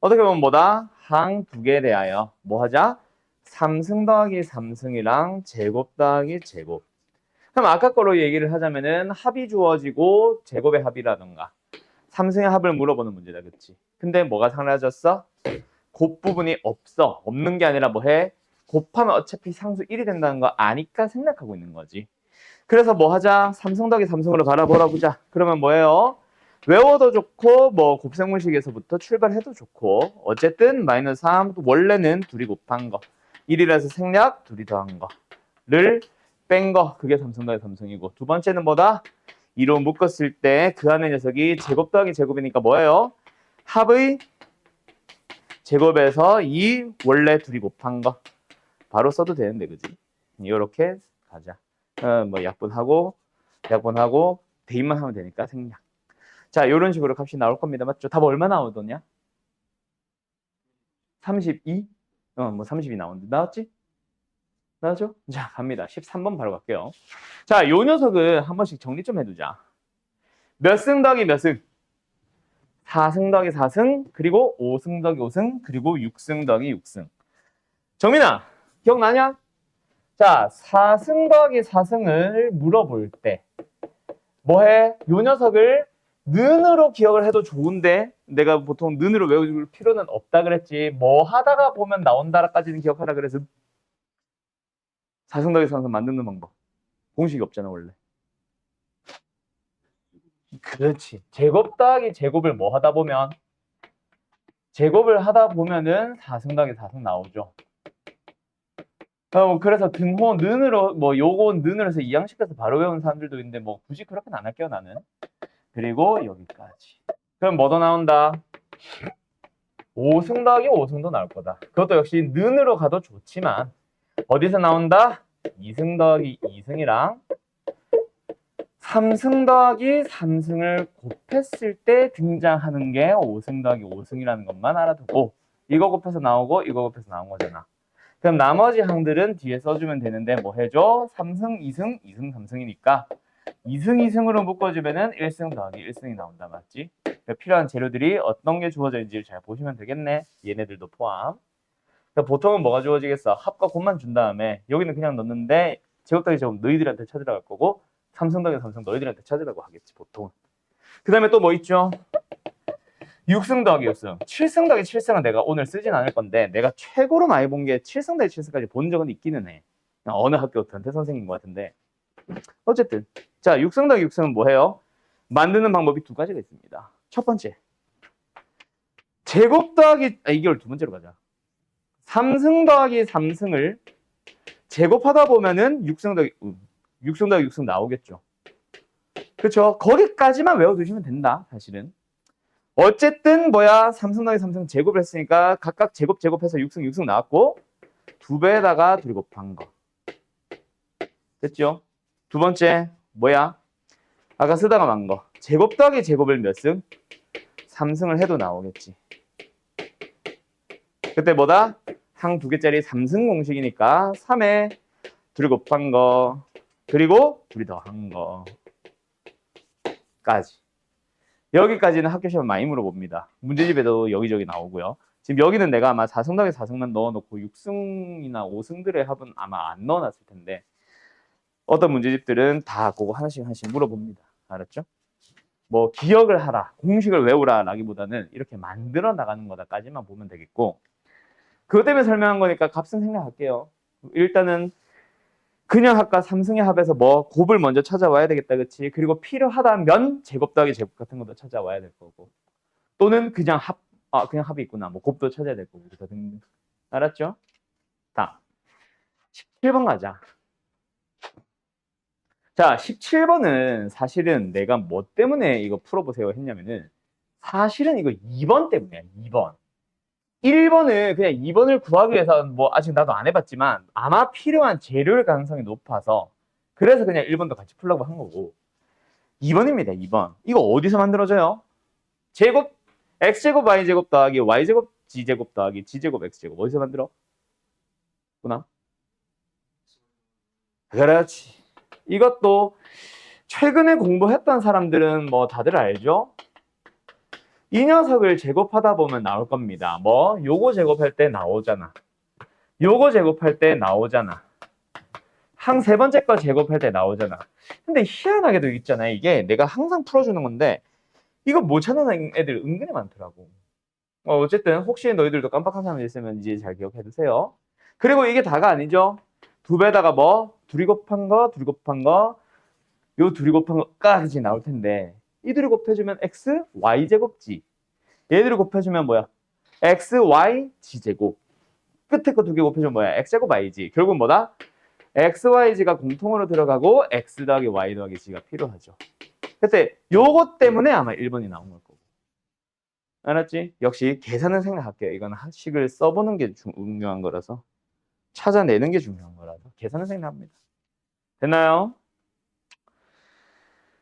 어떻게 보면 뭐다? 항 두 개에 대하여 뭐 하자? 3승 더하기 3승이랑 제곱 더하기 제곱. 그럼 아까 거로 얘기를 하자면은 합이 주어지고 제곱의 합이라던가 3승의 합을 물어보는 문제다, 그치? 근데 뭐가 사라졌어? 곱 부분이 없어. 없는 게 아니라 뭐 해? 곱하면 어차피 상수 1이 된다는 거 아니까 생략하고 있는 거지. 그래서 뭐 하자? 3승 더하기 3승으로 바라보라 보자. 그러면 뭐예요? 외워도 좋고 뭐 곱셈공식에서부터 출발해도 좋고 어쨌든 마이너스 3 원래는 둘이 곱한 거 1이라서 생략 둘이 더한 거를 뺀 거 그게 3승 더하기 3승이고 두 번째는 뭐다? 2로 묶었을 때 그 안에 녀석이 제곱 더하기 제곱이니까 뭐예요? 합의 제곱에서 2 원래 둘이 곱한 거 바로 써도 되는데 그지? 이렇게 가자. 뭐 약분하고 대입만 하면 되니까 생략. 자, 이런 식으로 값이 나올 겁니다. 맞죠? 답 얼마 나오더냐? 32? 뭐 32 나오는데. 나왔지? 나왔죠? 자, 갑니다. 13번 바로 갈게요. 자, 요 녀석을 한 번씩 정리 좀 해두자. 몇 승 더하기 몇 승? 4승 더하기 4승, 그리고 5승 더하기 5승, 그리고 6승 더하기 6승. 정민아, 기억나냐? 자, 4승 더하기 4승을 물어볼 때 뭐해? 요 녀석을 는으로 기억을 해도 좋은데 내가 보통 는으로 외울 필요는 없다 그랬지. 뭐 하다가 보면 나온다라까지는 기억하라 그래서 4승 더하기 4승 만드는 방법. 공식이 없잖아 원래. 그렇지. 제곱 더하기 제곱을 뭐 하다 보면 제곱을 하다 보면은 4승 더하기 4승 나오죠. 그래서 등호 는으로 뭐 요거 는으로 해서 이항시켜서 바로 외우는 사람들도 있는데 뭐 굳이 그렇게는 안 할게요 나는. 그리고 여기까지. 그럼 뭐 더 나온다? 5승 더하기 5승도 나올 거다. 그것도 역시 는으로 가도 좋지만 어디서 나온다? 2승 더하기 2승이랑 3승 더하기 3승을 곱했을 때 등장하는 게 5승 더하기 5승이라는 것만 알아두고 이거 곱해서 나오고 이거 곱해서 나온 거잖아. 그럼 나머지 항들은 뒤에 써주면 되는데 뭐 해줘? 3승, 2승, 2승, 3승이니까 2승, 2승으로 묶어주면은 1승 더하기 1승이 나온다. 맞지? 그러니까 필요한 재료들이 어떤 게 주어져 있는지를 잘 보시면 되겠네. 얘네들도 포함. 그러니까 보통은 뭐가 주어지겠어? 합과 곱만 준 다음에 여기는 그냥 넣는데 제곱 더하기 제곱 너희들한테 찾으라고 할 거고 3승 더하기 3승 너희들한테 찾으라고 하겠지 보통은. 그 다음에 또 뭐 있죠? 6승 더하기 6승. 7승 더하기 7승은 내가 오늘 쓰진 않을 건데 내가 최고로 많이 본 게 7승 더하기 7승까지 본 적은 있기는 해. 어느 학교 변태 선생님인 것 같은데 어쨌든 자 6승 더하기 6승은 뭐예요? 만드는 방법이 두 가지가 있습니다. 첫 번째 제곱 더하기 이걸 두 번째로 가자. 3승 더하기 3승을 제곱하다 보면은 6승 더하기 6승 나오겠죠. 그렇죠? 거기까지만 외워두시면 된다. 사실은. 어쨌든 뭐야 3승 더하기 3승 제곱을 했으니까 각각 제곱해서 6승 나왔고 2배에다가 둘이 곱한 거. 됐죠? 두 번째 뭐야? 아까 쓰다가 만 거. 제곱 더하기 제곱을 몇 승? 3승을 해도 나오겠지. 그때 뭐다? 항 두 개짜리 3승 공식이니까 3에 둘이 곱한 거 그리고 둘이 더한 거까지. 여기까지는 학교 시험 많이 물어봅니다. 문제집에도 여기저기 나오고요. 지금 여기는 내가 아마 4승 더하기 4승만 넣어놓고 6승이나 5승들의 합은 아마 안 넣어놨을 텐데 어떤 문제집들은 다 그거 하나씩 하나씩 물어봅니다. 알았죠? 뭐 기억을 하라, 공식을 외우라 라기보다는 이렇게 만들어 나가는 거다까지만 보면 되겠고, 그것 때문에 설명한 거니까 값은 생략할게요. 일단은 그냥 아까 삼승의 합에서 뭐 곱을 먼저 찾아와야 되겠다, 그치? 그리고 필요하다면 제곱 더하기 제곱 같은 것도 찾아와야 될 거고, 또는 그냥 그냥 합이 있구나, 뭐 곱도 찾아야 될 거고, 등등. 알았죠? 자, 17번 가자. 자, 17번은 사실은 내가 뭐 때문에 이거 풀어보세요 했냐면은, 사실은 이거 2번 때문이야, 2번. 1번은 그냥 2번을 구하기 위해서 뭐 아직 나도 안 해봤지만 아마 필요한 재료일 가능성이 높아서 그래서 그냥 1번도 같이 풀려고 한 거고, 2번입니다. 2번. 이거 어디서 만들어져요? 제곱 x제곱 y제곱 더하기 y제곱 g제곱 더하기 g제곱 x제곱 어디서 만들어? 구나? 그렇지. 이것도 최근에 공부했던 사람들은 뭐 다들 알죠? 이 녀석을 제곱하다 보면 나올 겁니다. 뭐 요거 제곱할 때 나오잖아. 요거 제곱할 때 나오잖아. 항 세 번째 거 제곱할 때 나오잖아. 근데 희한하게도 있잖아. 이게 내가 항상 풀어주는 건데 이거 못 찾는 애들 은근히 많더라고. 어쨌든 혹시 너희들도 깜빡한 사람 있으면 이제 잘 기억해 두세요. 그리고 이게 다가 아니죠. 두 배다가 뭐 둘이 곱한 거, 둘이 곱한 거, 요 둘이 곱한 거까지 나올 텐데 이 둘이 곱해주면 x, y 제곱 g. 얘들을 곱해주면 뭐야? x, y, g 제곱. 끝에 거 두 개 곱해주면 뭐야? x 제곱 yg. 결국 뭐다? x, yg가 공통으로 들어가고 x 더하기 y 더하기 g가 필요하죠. 그때 요것 때문에 아마 1번이 나온 걸 거고. 알았지? 역시 계산은 생각할게요. 이건 학식을 써보는 게 중요한 거라서, 찾아내는 게 중요한 거라서 계산은 생각합니다. 됐나요?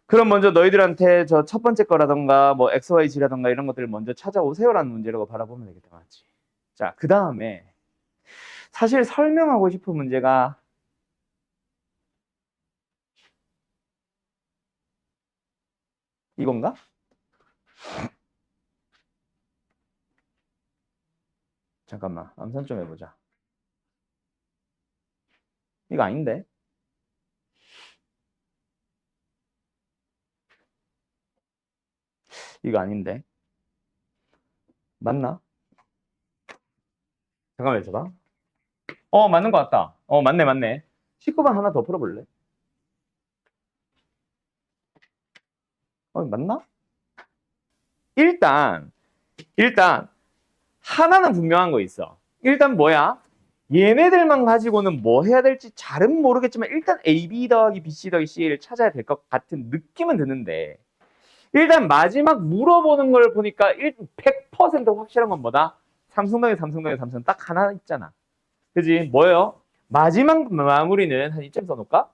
그럼 먼저 너희들한테 저 첫 번째 거라던가 뭐 XYG라던가 이런 것들을 먼저 찾아오세요라는 문제라고 바라보면 되겠다. 맞지? 자, 그 다음에 사실 설명하고 싶은 문제가 이건가? 잠깐만, 암산 좀 해보자. 이거 아닌데? 이거 아닌데? 맞나? 잠깐만 있어봐. 맞는 것 같다. 맞네, 맞네. 19번 하나 더 풀어볼래? 맞나? 일단 하나는 분명한 거 있어. 일단 뭐야? 얘네들만 가지고는 뭐 해야 될지 잘은 모르겠지만 일단 AB 더하기 BC 더하기 C를 찾아야 될 것 같은 느낌은 드는데, 일단 마지막 물어보는 걸 보니까 100% 확실한 건 뭐다? 삼성 더하기 삼성 더하기 삼성 딱 하나 있잖아. 그지? 뭐예요? 마지막 마무리는 한 이쯤 써놓을까?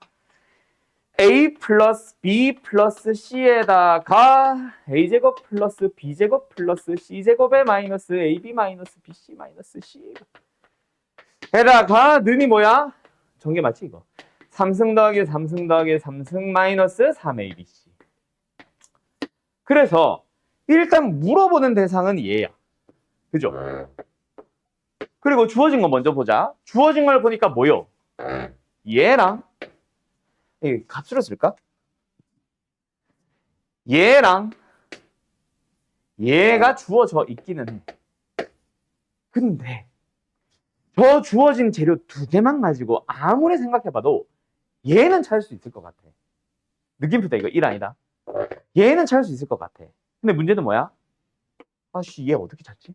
A 플러스 B 플러스 C에다가 A제곱 플러스 B제곱 플러스 C제곱에 마이너스 AB 마이너스 BC 마이너스 C 에다가 는이 뭐야? 전개 맞지 이거? 3승 더하기 3승 더하기 3승 마이너스 3ABC. 그래서 일단 물어보는 대상은 얘야. 그죠? 그리고 주어진 거 먼저 보자. 주어진 걸 보니까 뭐요? 얘랑 이 값으로 쓸까? 얘랑 얘가 주어져 있기는 해. 근데 저 주어진 재료 두 개만 가지고 아무리 생각해봐도 얘는 찾을 수 있을 것 같아. 느낌표다 이거 1 아니다. 얘는 찾을 수 있을 것 같아. 근데 문제는 뭐야? 아씨 얘 어떻게 찾지?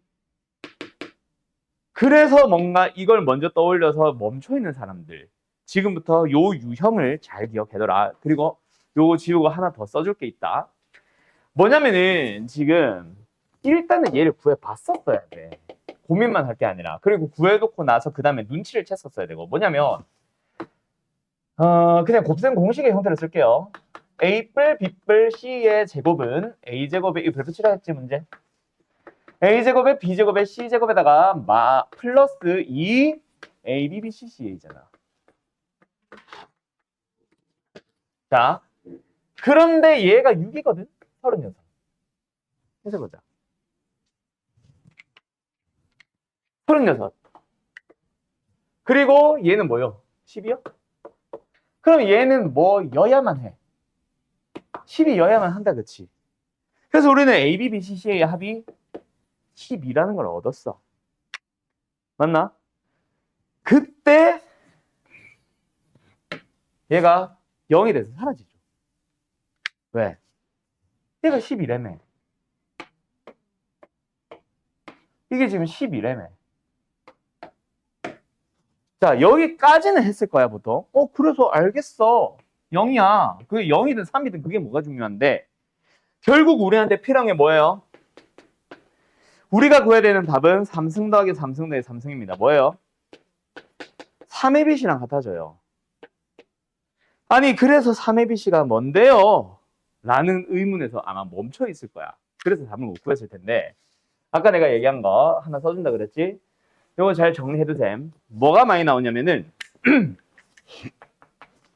그래서 뭔가 이걸 먼저 떠올려서 멈춰있는 사람들, 지금부터 요 유형을 잘 기억해둬라. 그리고 요거 지우고 하나 더 써줄 게 있다. 뭐냐면은 지금 일단은 얘를 구해봤었어야 돼. 고민만 할 게 아니라. 그리고 구해놓고 나서 그 다음에 눈치를 챘었어야 되고, 뭐냐면 그냥 곱셈 공식의 형태로 쓸게요. A뿔 B뿔 C의 제곱은 A제곱에 이 별표 치라 했지 문제. A제곱에 B제곱에 C제곱에다가 플러스 2 A, B, B, C, C잖아. 자, 그런데 얘가 6이거든? 36. 해석해보자. 36. 그리고 얘는 뭐요? 10이요? 그럼 얘는 뭐여야만 해. 10이여야만 한다, 그치? 그래서 우리는 A, B, B, C, C의 합이 10이라는 걸 얻었어. 맞나? 그때 얘가 0이 돼서 사라지죠. 왜? 얘가 10이라며. 이게 지금 10이라며. 자, 여기까지는 했을 거야, 보통. 그래서 알겠어. 0이야. 그게 0이든 3이든 그게 뭐가 중요한데, 결국 우리한테 필요한 게 뭐예요? 우리가 구해야 되는 답은 3승 더하기 3승 더하기 3승입니다. 뭐예요? 3의 빛이랑 같아져요. 아니, 그래서 3의 빛이가 뭔데요? 라는 의문에서 아마 멈춰 있을 거야. 그래서 답을 못 구했을 텐데, 아까 내가 얘기한 거 하나 써준다 그랬지? 요거 잘 정리해두셈. 뭐가 많이 나오냐면은,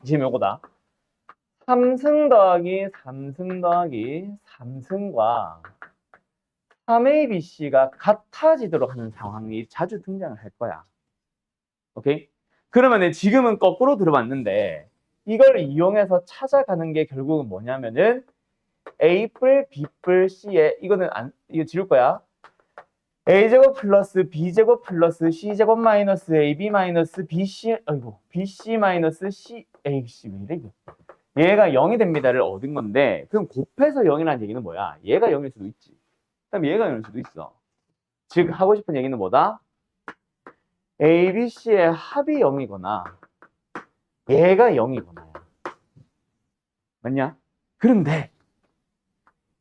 지금 요거다. 3승 더하기 3승 더하기 3승과 3ABC가 같아지도록 하는 상황이 자주 등장을 할 거야. 오케이? 그러면 지금은 거꾸로 들어봤는데 이걸 이용해서 찾아가는 게 결국은 뭐냐면은 A뿔, B뿔, C에 이거 지울 거야. A제곱 플러스 B제곱 플러스 C제곱 마이너스 AB 마이너스 BC, BC 마이너스 C, ABC 왜 이래 이거. 얘가 0이 됩니다를 얻은 건데 그럼 곱해서 0이라는 얘기는 뭐야? 얘가 0일 수도 있지. 그럼 얘가 0일 수도 있어. 즉 하고 싶은 얘기는 뭐다? A, B, C의 합이 0이거나 얘가 0이거나 맞냐? 그런데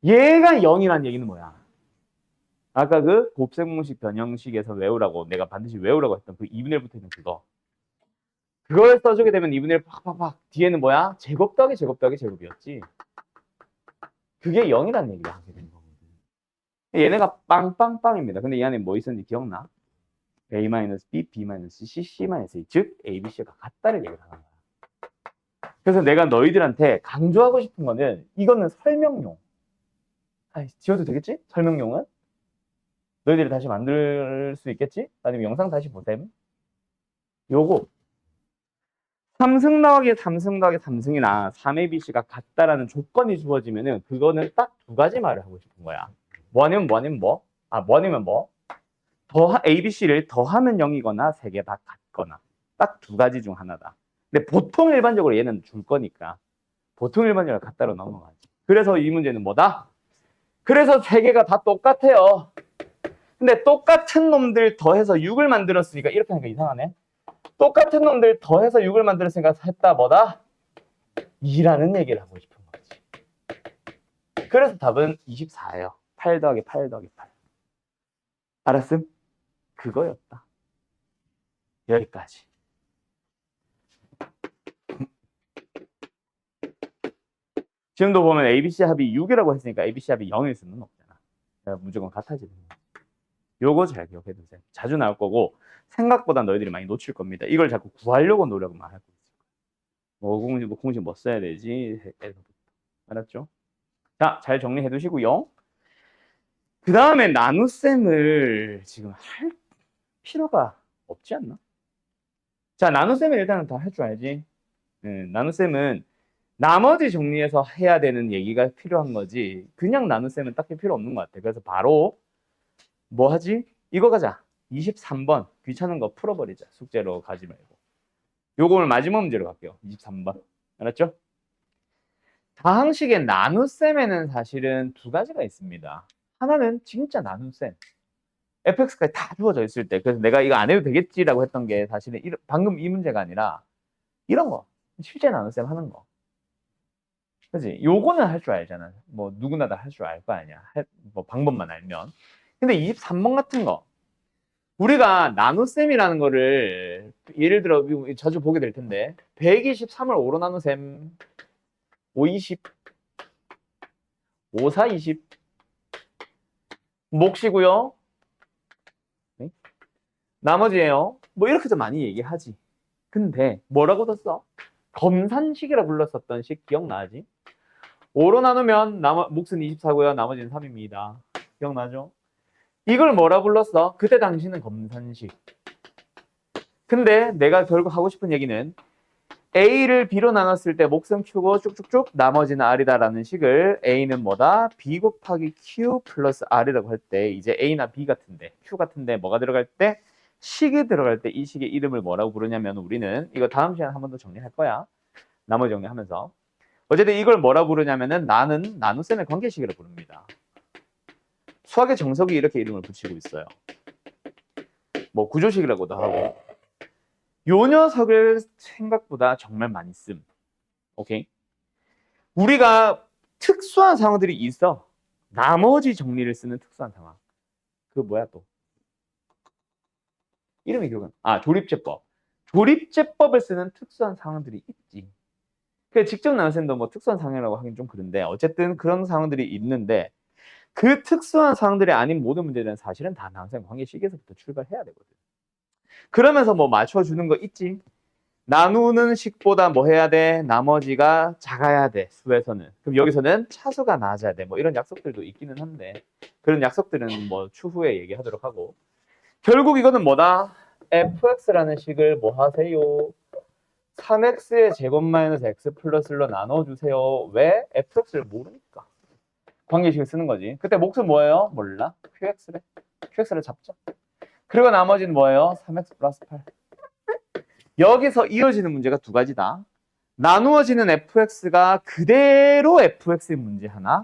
얘가 0이라는 얘기는 뭐야? 아까 그 곱셈공식 변형식에서 외우라고 내가 반드시 외우라고 했던 그 2분의 1 붙어있는 그걸 써주게 되면 2분의 1 팍팍팍 뒤에는 뭐야? 제곱 더하기 제곱 더하기 제곱이었지. 그게 0이라는 얘기를 하게 되는 거거든. 얘네가 빵빵빵입니다. 근데 이 안에 뭐 있었는지 기억나? A-B, B-C, C-A, 즉 A, B, C가 같다는 얘기를 하는 거야. 그래서 내가 너희들한테 강조하고 싶은 거는 이거는 설명용. 지워도 되겠지? 설명용은? 너희들이 다시 만들 수 있겠지? 아니면 영상 다시 보셈. 요거 3승 더하기 3승 더하기 3승이나 3의 BC가 같다라는 조건이 주어지면은 그거는 딱 두 가지 말을 하고 싶은 거야. 뭐 아니면 뭐 아니면 뭐? 뭐 아니면 뭐? ABC를 더하면 0이거나 세 개 다 같거나 딱 두 가지 중 하나다. 근데 보통 일반적으로 얘는 줄 거니까 보통 일반적으로 같다로 넘어가지. 그래서 이 문제는 뭐다? 그래서 세 개가 다 똑같아요. 근데 똑같은 놈들 더해서 6을 만들었으니까 이렇게 하니까 이상하네. 똑같은 놈들 더해서 6을 만들었으니까 했다 뭐다? 2라는 얘기를 하고 싶은 거지. 그래서 답은 24예요. 8 더하기 8 더하기 8. 알았음? 그거였다. 여기까지. 지금도 보면 ABC 합이 6이라고 했으니까 ABC 합이 0일 수는 없잖아. 무조건 같아지는 거야. 요거 잘 기억해 두세요. 자주 나올 거고 생각보다 너희들이 많이 놓칠 겁니다. 이걸 자꾸 구하려고 노력만 하고 있을 거야. 공식 뭐 써야 되지? 알았죠? 자, 잘 정리해 두시고요. 그 다음에 나눗셈을 지금 할 필요가 없지 않나? 자, 나눗셈을 일단은 다 할 줄 알지? 나눗셈은 나머지 정리해서 해야 되는 얘기가 필요한 거지. 그냥 나눗셈은 딱히 필요 없는 것 같아. 그래서 바로 뭐 하지? 이거 가자. 23번 귀찮은 거 풀어버리자. 숙제로 가지 말고. 요거 오늘 마지막 문제로 갈게요. 23번. 알았죠? 다항식의 나눗셈에는 사실은 두 가지가 있습니다. 하나는 진짜 나눗셈. fx까지 다 주어져 있을 때. 그래서 내가 이거 안 해도 되겠지라고 했던 게 사실은 방금 이 문제가 아니라 이런 거. 실제 나눗셈 하는 거. 그치? 요거는 할 줄 알잖아. 뭐 누구나 다 할 줄 알 거 아니야. 뭐 방법만 알면. 근데 23번 같은 거. 우리가 나눗셈이라는 거를 예를 들어 자주 보게 될 텐데 123을 5로 나눗셈 520 5420 몫이고요. 네? 나머지예요. 뭐 이렇게도 많이 얘기하지. 근데 뭐라고 썼어? 검산식이라 불렀었던 식 기억나지? 5로 나누면 몫은 24고요. 나머지는 3입니다. 기억나죠? 이걸 뭐라 불렀어? 그때 당시는 검산식. 근데 내가 결국 하고 싶은 얘기는 A를 B로 나눴을 때 몫은 Q고 쭉쭉쭉 나머지는 R이다라는 식을 A는 뭐다? B 곱하기 Q 플러스 R이라고 할 때 이제 A나 B 같은데 Q 같은데 뭐가 들어갈 때? 식이 들어갈 때 이 식의 이름을 뭐라고 부르냐면 우리는 이거 다음 시간에 한 번 더 정리할 거야. 나머지 정리하면서. 어쨌든 이걸 뭐라고 부르냐면은 나는 나눗셈의 관계식이라고 부릅니다. 수학의 정석이 이렇게 이름을 붙이고 있어요. 뭐 구조식이라고도 하고. 요 녀석을 생각보다 정말 많이 씀. 오케이? 우리가 특수한 상황들이 있어. 나머지 정리를 쓰는 특수한 상황. 그 뭐야 또? 이름이 기억은. 조립제법. 조립제법을 쓰는 특수한 상황들이 있지. 그 직접 나눗셈도 뭐 특수한 상황이라고 하긴 좀 그런데 어쨌든 그런 상황들이 있는데 그 특수한 상황들이 아닌 모든 문제들은 사실은 다 나눗셈 관계식에서부터 출발해야 되거든. 그러면서 뭐 맞춰주는 거 있지. 나누는 식보다 뭐 해야 돼? 나머지가 작아야 돼. 수에서는. 그럼 여기서는 차수가 낮아야 돼. 뭐 이런 약속들도 있기는 한데 그런 약속들은 뭐 추후에 얘기하도록 하고 결국 이거는 뭐다? fx라는 식을 뭐 하세요? 3x의 제곱 마이너스 x 플러스 1로 나눠주세요. 왜? fx를 모르니까. 관계식을 쓰는 거지. 그때 몫은 뭐예요? 몰라. qx래. qx를 잡죠. 그리고 나머지는 뭐예요? 3x 플러스 8. 여기서 이어지는 문제가 두 가지다. 나누어지는 fx가 그대로 fx의 문제 하나,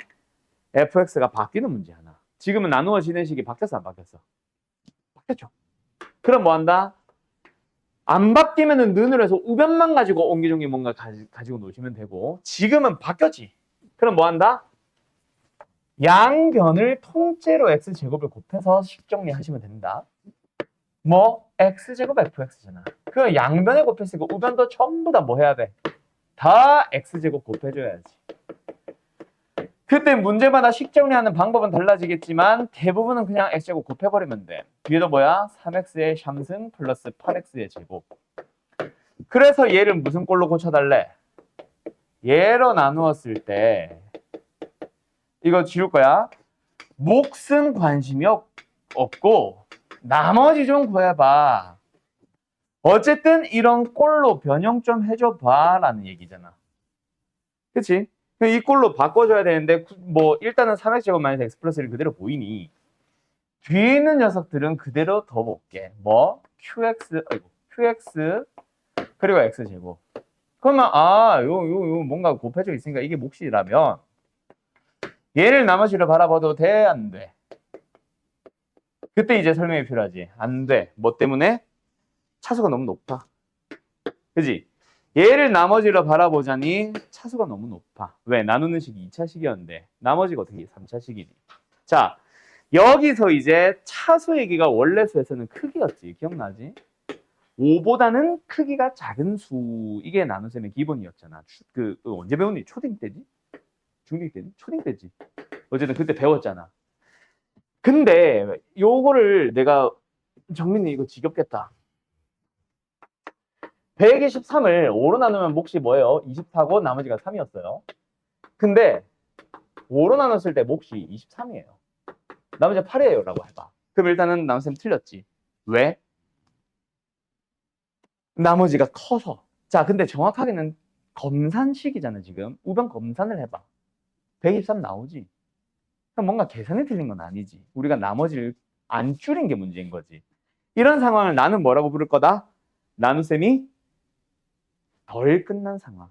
fx가 바뀌는 문제 하나. 지금은 나누어지는 식이 바뀌었어, 안 바뀌었어? 바뀌었죠. 그럼 뭐 한다? 안 바뀌면은 는으로 해서 우변만 가지고 옹기종기 뭔가 가지고 노시면 되고 지금은 바뀌었지. 그럼 뭐 한다? 양변을 통째로 x제곱을 곱해서 식 정리하시면 된다. 뭐 x제곱 fx잖아. 그 양변에 곱했으니까 우변도 전부 다 뭐 해야 돼? 다 x제곱 곱해줘야지. 그때 문제마다 식 정리하는 방법은 달라지겠지만 대부분은 그냥 x제곱 곱해버리면 돼. 뒤에도 뭐야? 3x의 샴승 플러스 8x의 제곱. 그래서 얘를 무슨 꼴로 고쳐달래? 얘로 나누었을 때 이거 지울 거야. 몫은 관심이 없고 나머지 좀 구해봐. 어쨌든 이런 꼴로 변형 좀 해줘봐 라는 얘기잖아. 그치? 이 꼴로 바꿔줘야 되는데 뭐 일단은 3x제곱 마이너스 x 플러스 1 그대로 보이니 뒤에 있는 녀석들은 그대로 더 볼게. 뭐? qx 그리고 x제곱. 그러면 요 뭔가 곱해져 있으니까 이게 몫이라면 얘를 나머지를 바라봐도 돼? 안 돼? 그때 이제 설명이 필요하지. 안 돼. 뭐 때문에? 차수가 너무 높아. 그지? 얘를 나머지로 바라보자니 차수가 너무 높아. 왜? 나누는 식이 2차식이었는데 나머지가 어떻게 3차식이니? 자, 여기서 이제 차수 얘기가 원래 수에서는 크기였지. 기억나지? 5보다는 크기가 작은 수. 이게 나눗셈의 기본이었잖아. 언제 배웠니? 초딩 때지? 중딩 때지? 초딩 때지. 어쨌든 그때 배웠잖아. 근데 요거를 내가 정민이 이거 지겹겠다. 123을 5로 나누면 몫이 뭐예요? 24고 나머지가 3이었어요. 근데 5로 나눴을 때 몫이 23이에요. 나머지가 8이에요 라고 해봐. 그럼 일단은 나눗셈 틀렸지. 왜? 나머지가 커서. 자, 근데 정확하게는 검산식이잖아 지금. 우변 검산을 해봐. 123 나오지. 그럼 뭔가 계산이 틀린 건 아니지. 우리가 나머지를 안 줄인 게 문제인 거지. 이런 상황을 나는 뭐라고 부를 거다? 나눗셈이 덜 끝난 상황.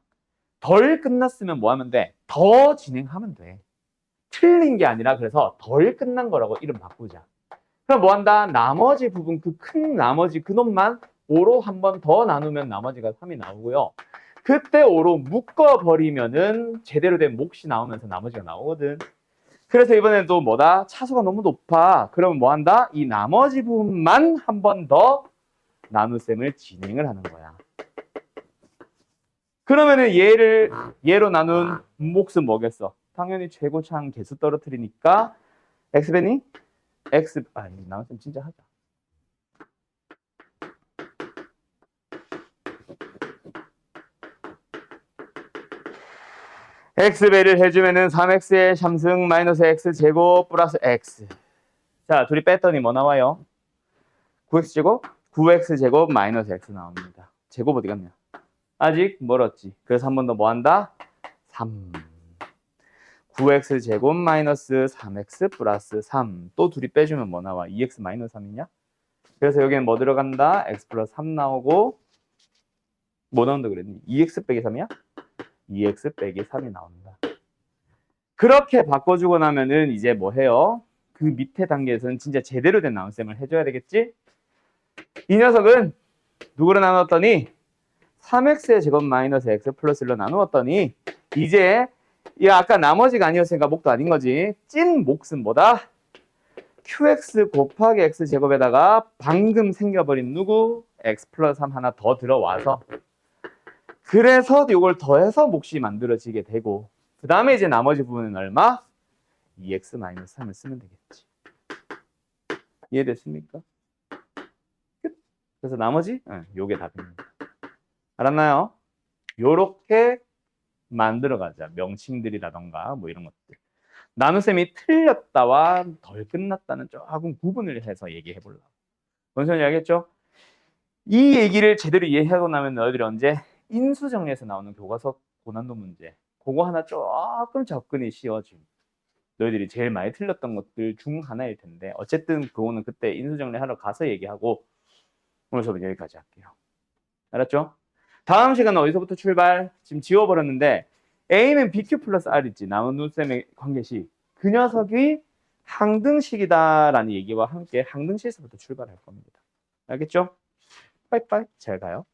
덜 끝났으면 뭐 하면 돼? 더 진행하면 돼. 틀린 게 아니라 그래서 덜 끝난 거라고 이름 바꾸자. 그럼 뭐 한다? 나머지 부분, 그 큰 나머지 그놈만 5로 한 번 더 나누면 나머지가 3이 나오고요. 그때 5로 묶어버리면은 제대로 된 몫이 나오면서 나머지가 나오거든. 그래서 이번엔 또 뭐다? 차수가 너무 높아. 그러면 뭐 한다? 이 나머지 부분만 한 번 더 나눗셈을 진행을 하는 거야. 그러면은 얘로 나눈 몫은 뭐겠어? 당연히 최고차항 개수 떨어뜨리니까 x배니? 나눗셈 진짜 하자. x배를 해주면은 3x의 샴승 마이너스 x제곱 플러스 x. 자, 둘이 뺐더니 뭐 나와요? 9x제곱? 9x제곱 마이너스 x 나옵니다. 제곱 어디 갔냐? 아직 멀었지. 그래서 한 번 더 뭐 한다? 3. 9x 제곱 마이너스 3x 플러스 3. 또 둘이 빼주면 뭐 나와? 2x 마이너스 3이냐? 그래서 여기는 뭐 들어간다? x 플러스 3 나오고 뭐 나온다 그랬니? 2x 빼기 3이야? 2x 빼기 3이 나온다. 그렇게 바꿔주고 나면은 이제 뭐 해요? 그 밑에 단계에서는 진짜 제대로 된 나눗셈을 해줘야 되겠지? 이 녀석은 누구로 나눴더니 3x의 제곱 마이너스 x 플러스 1로 나누었더니 이제 이 아까 나머지가 아니었으니까 목도 아닌 거지. 찐 몫은 뭐다? qx 곱하기 x 제곱에다가 방금 생겨버린 누구? x 플러스 3 하나 더 들어와서 그래서 이걸 더해서 몫이 만들어지게 되고 그 다음에 이제 나머지 부분은 얼마? 2x 마이너스 3을 쓰면 되겠지. 이해됐습니까? 끝. 그래서 나머지 요게 답입니다. 알았나요? 요렇게 만들어가자. 명칭들이라던가 뭐 이런 것들. 나눗셈이 틀렸다와 덜 끝났다는 조금 구분을 해서 얘기해 보려고. 뭔 소리인지 알겠죠? 이 얘기를 제대로 이해하고 나면 너희들이 언제 인수정리에서 나오는 교과서 고난도 문제 그거 하나 조금 접근이 쉬워짐. 너희들이 제일 많이 틀렸던 것들 중 하나일 텐데 어쨌든 그거는 그때 인수정리 하러 가서 얘기하고 오늘 수업은 여기까지 할게요. 알았죠? 다음 시간은 어디서부터 출발? 지금 지워버렸는데 A는 BQ 플러스 R 있지. 나눗셈의 관계식. 그 녀석이 항등식이다라는 얘기와 함께 항등식에서부터 출발할 겁니다. 알겠죠? 빠이빠이. 잘 가요.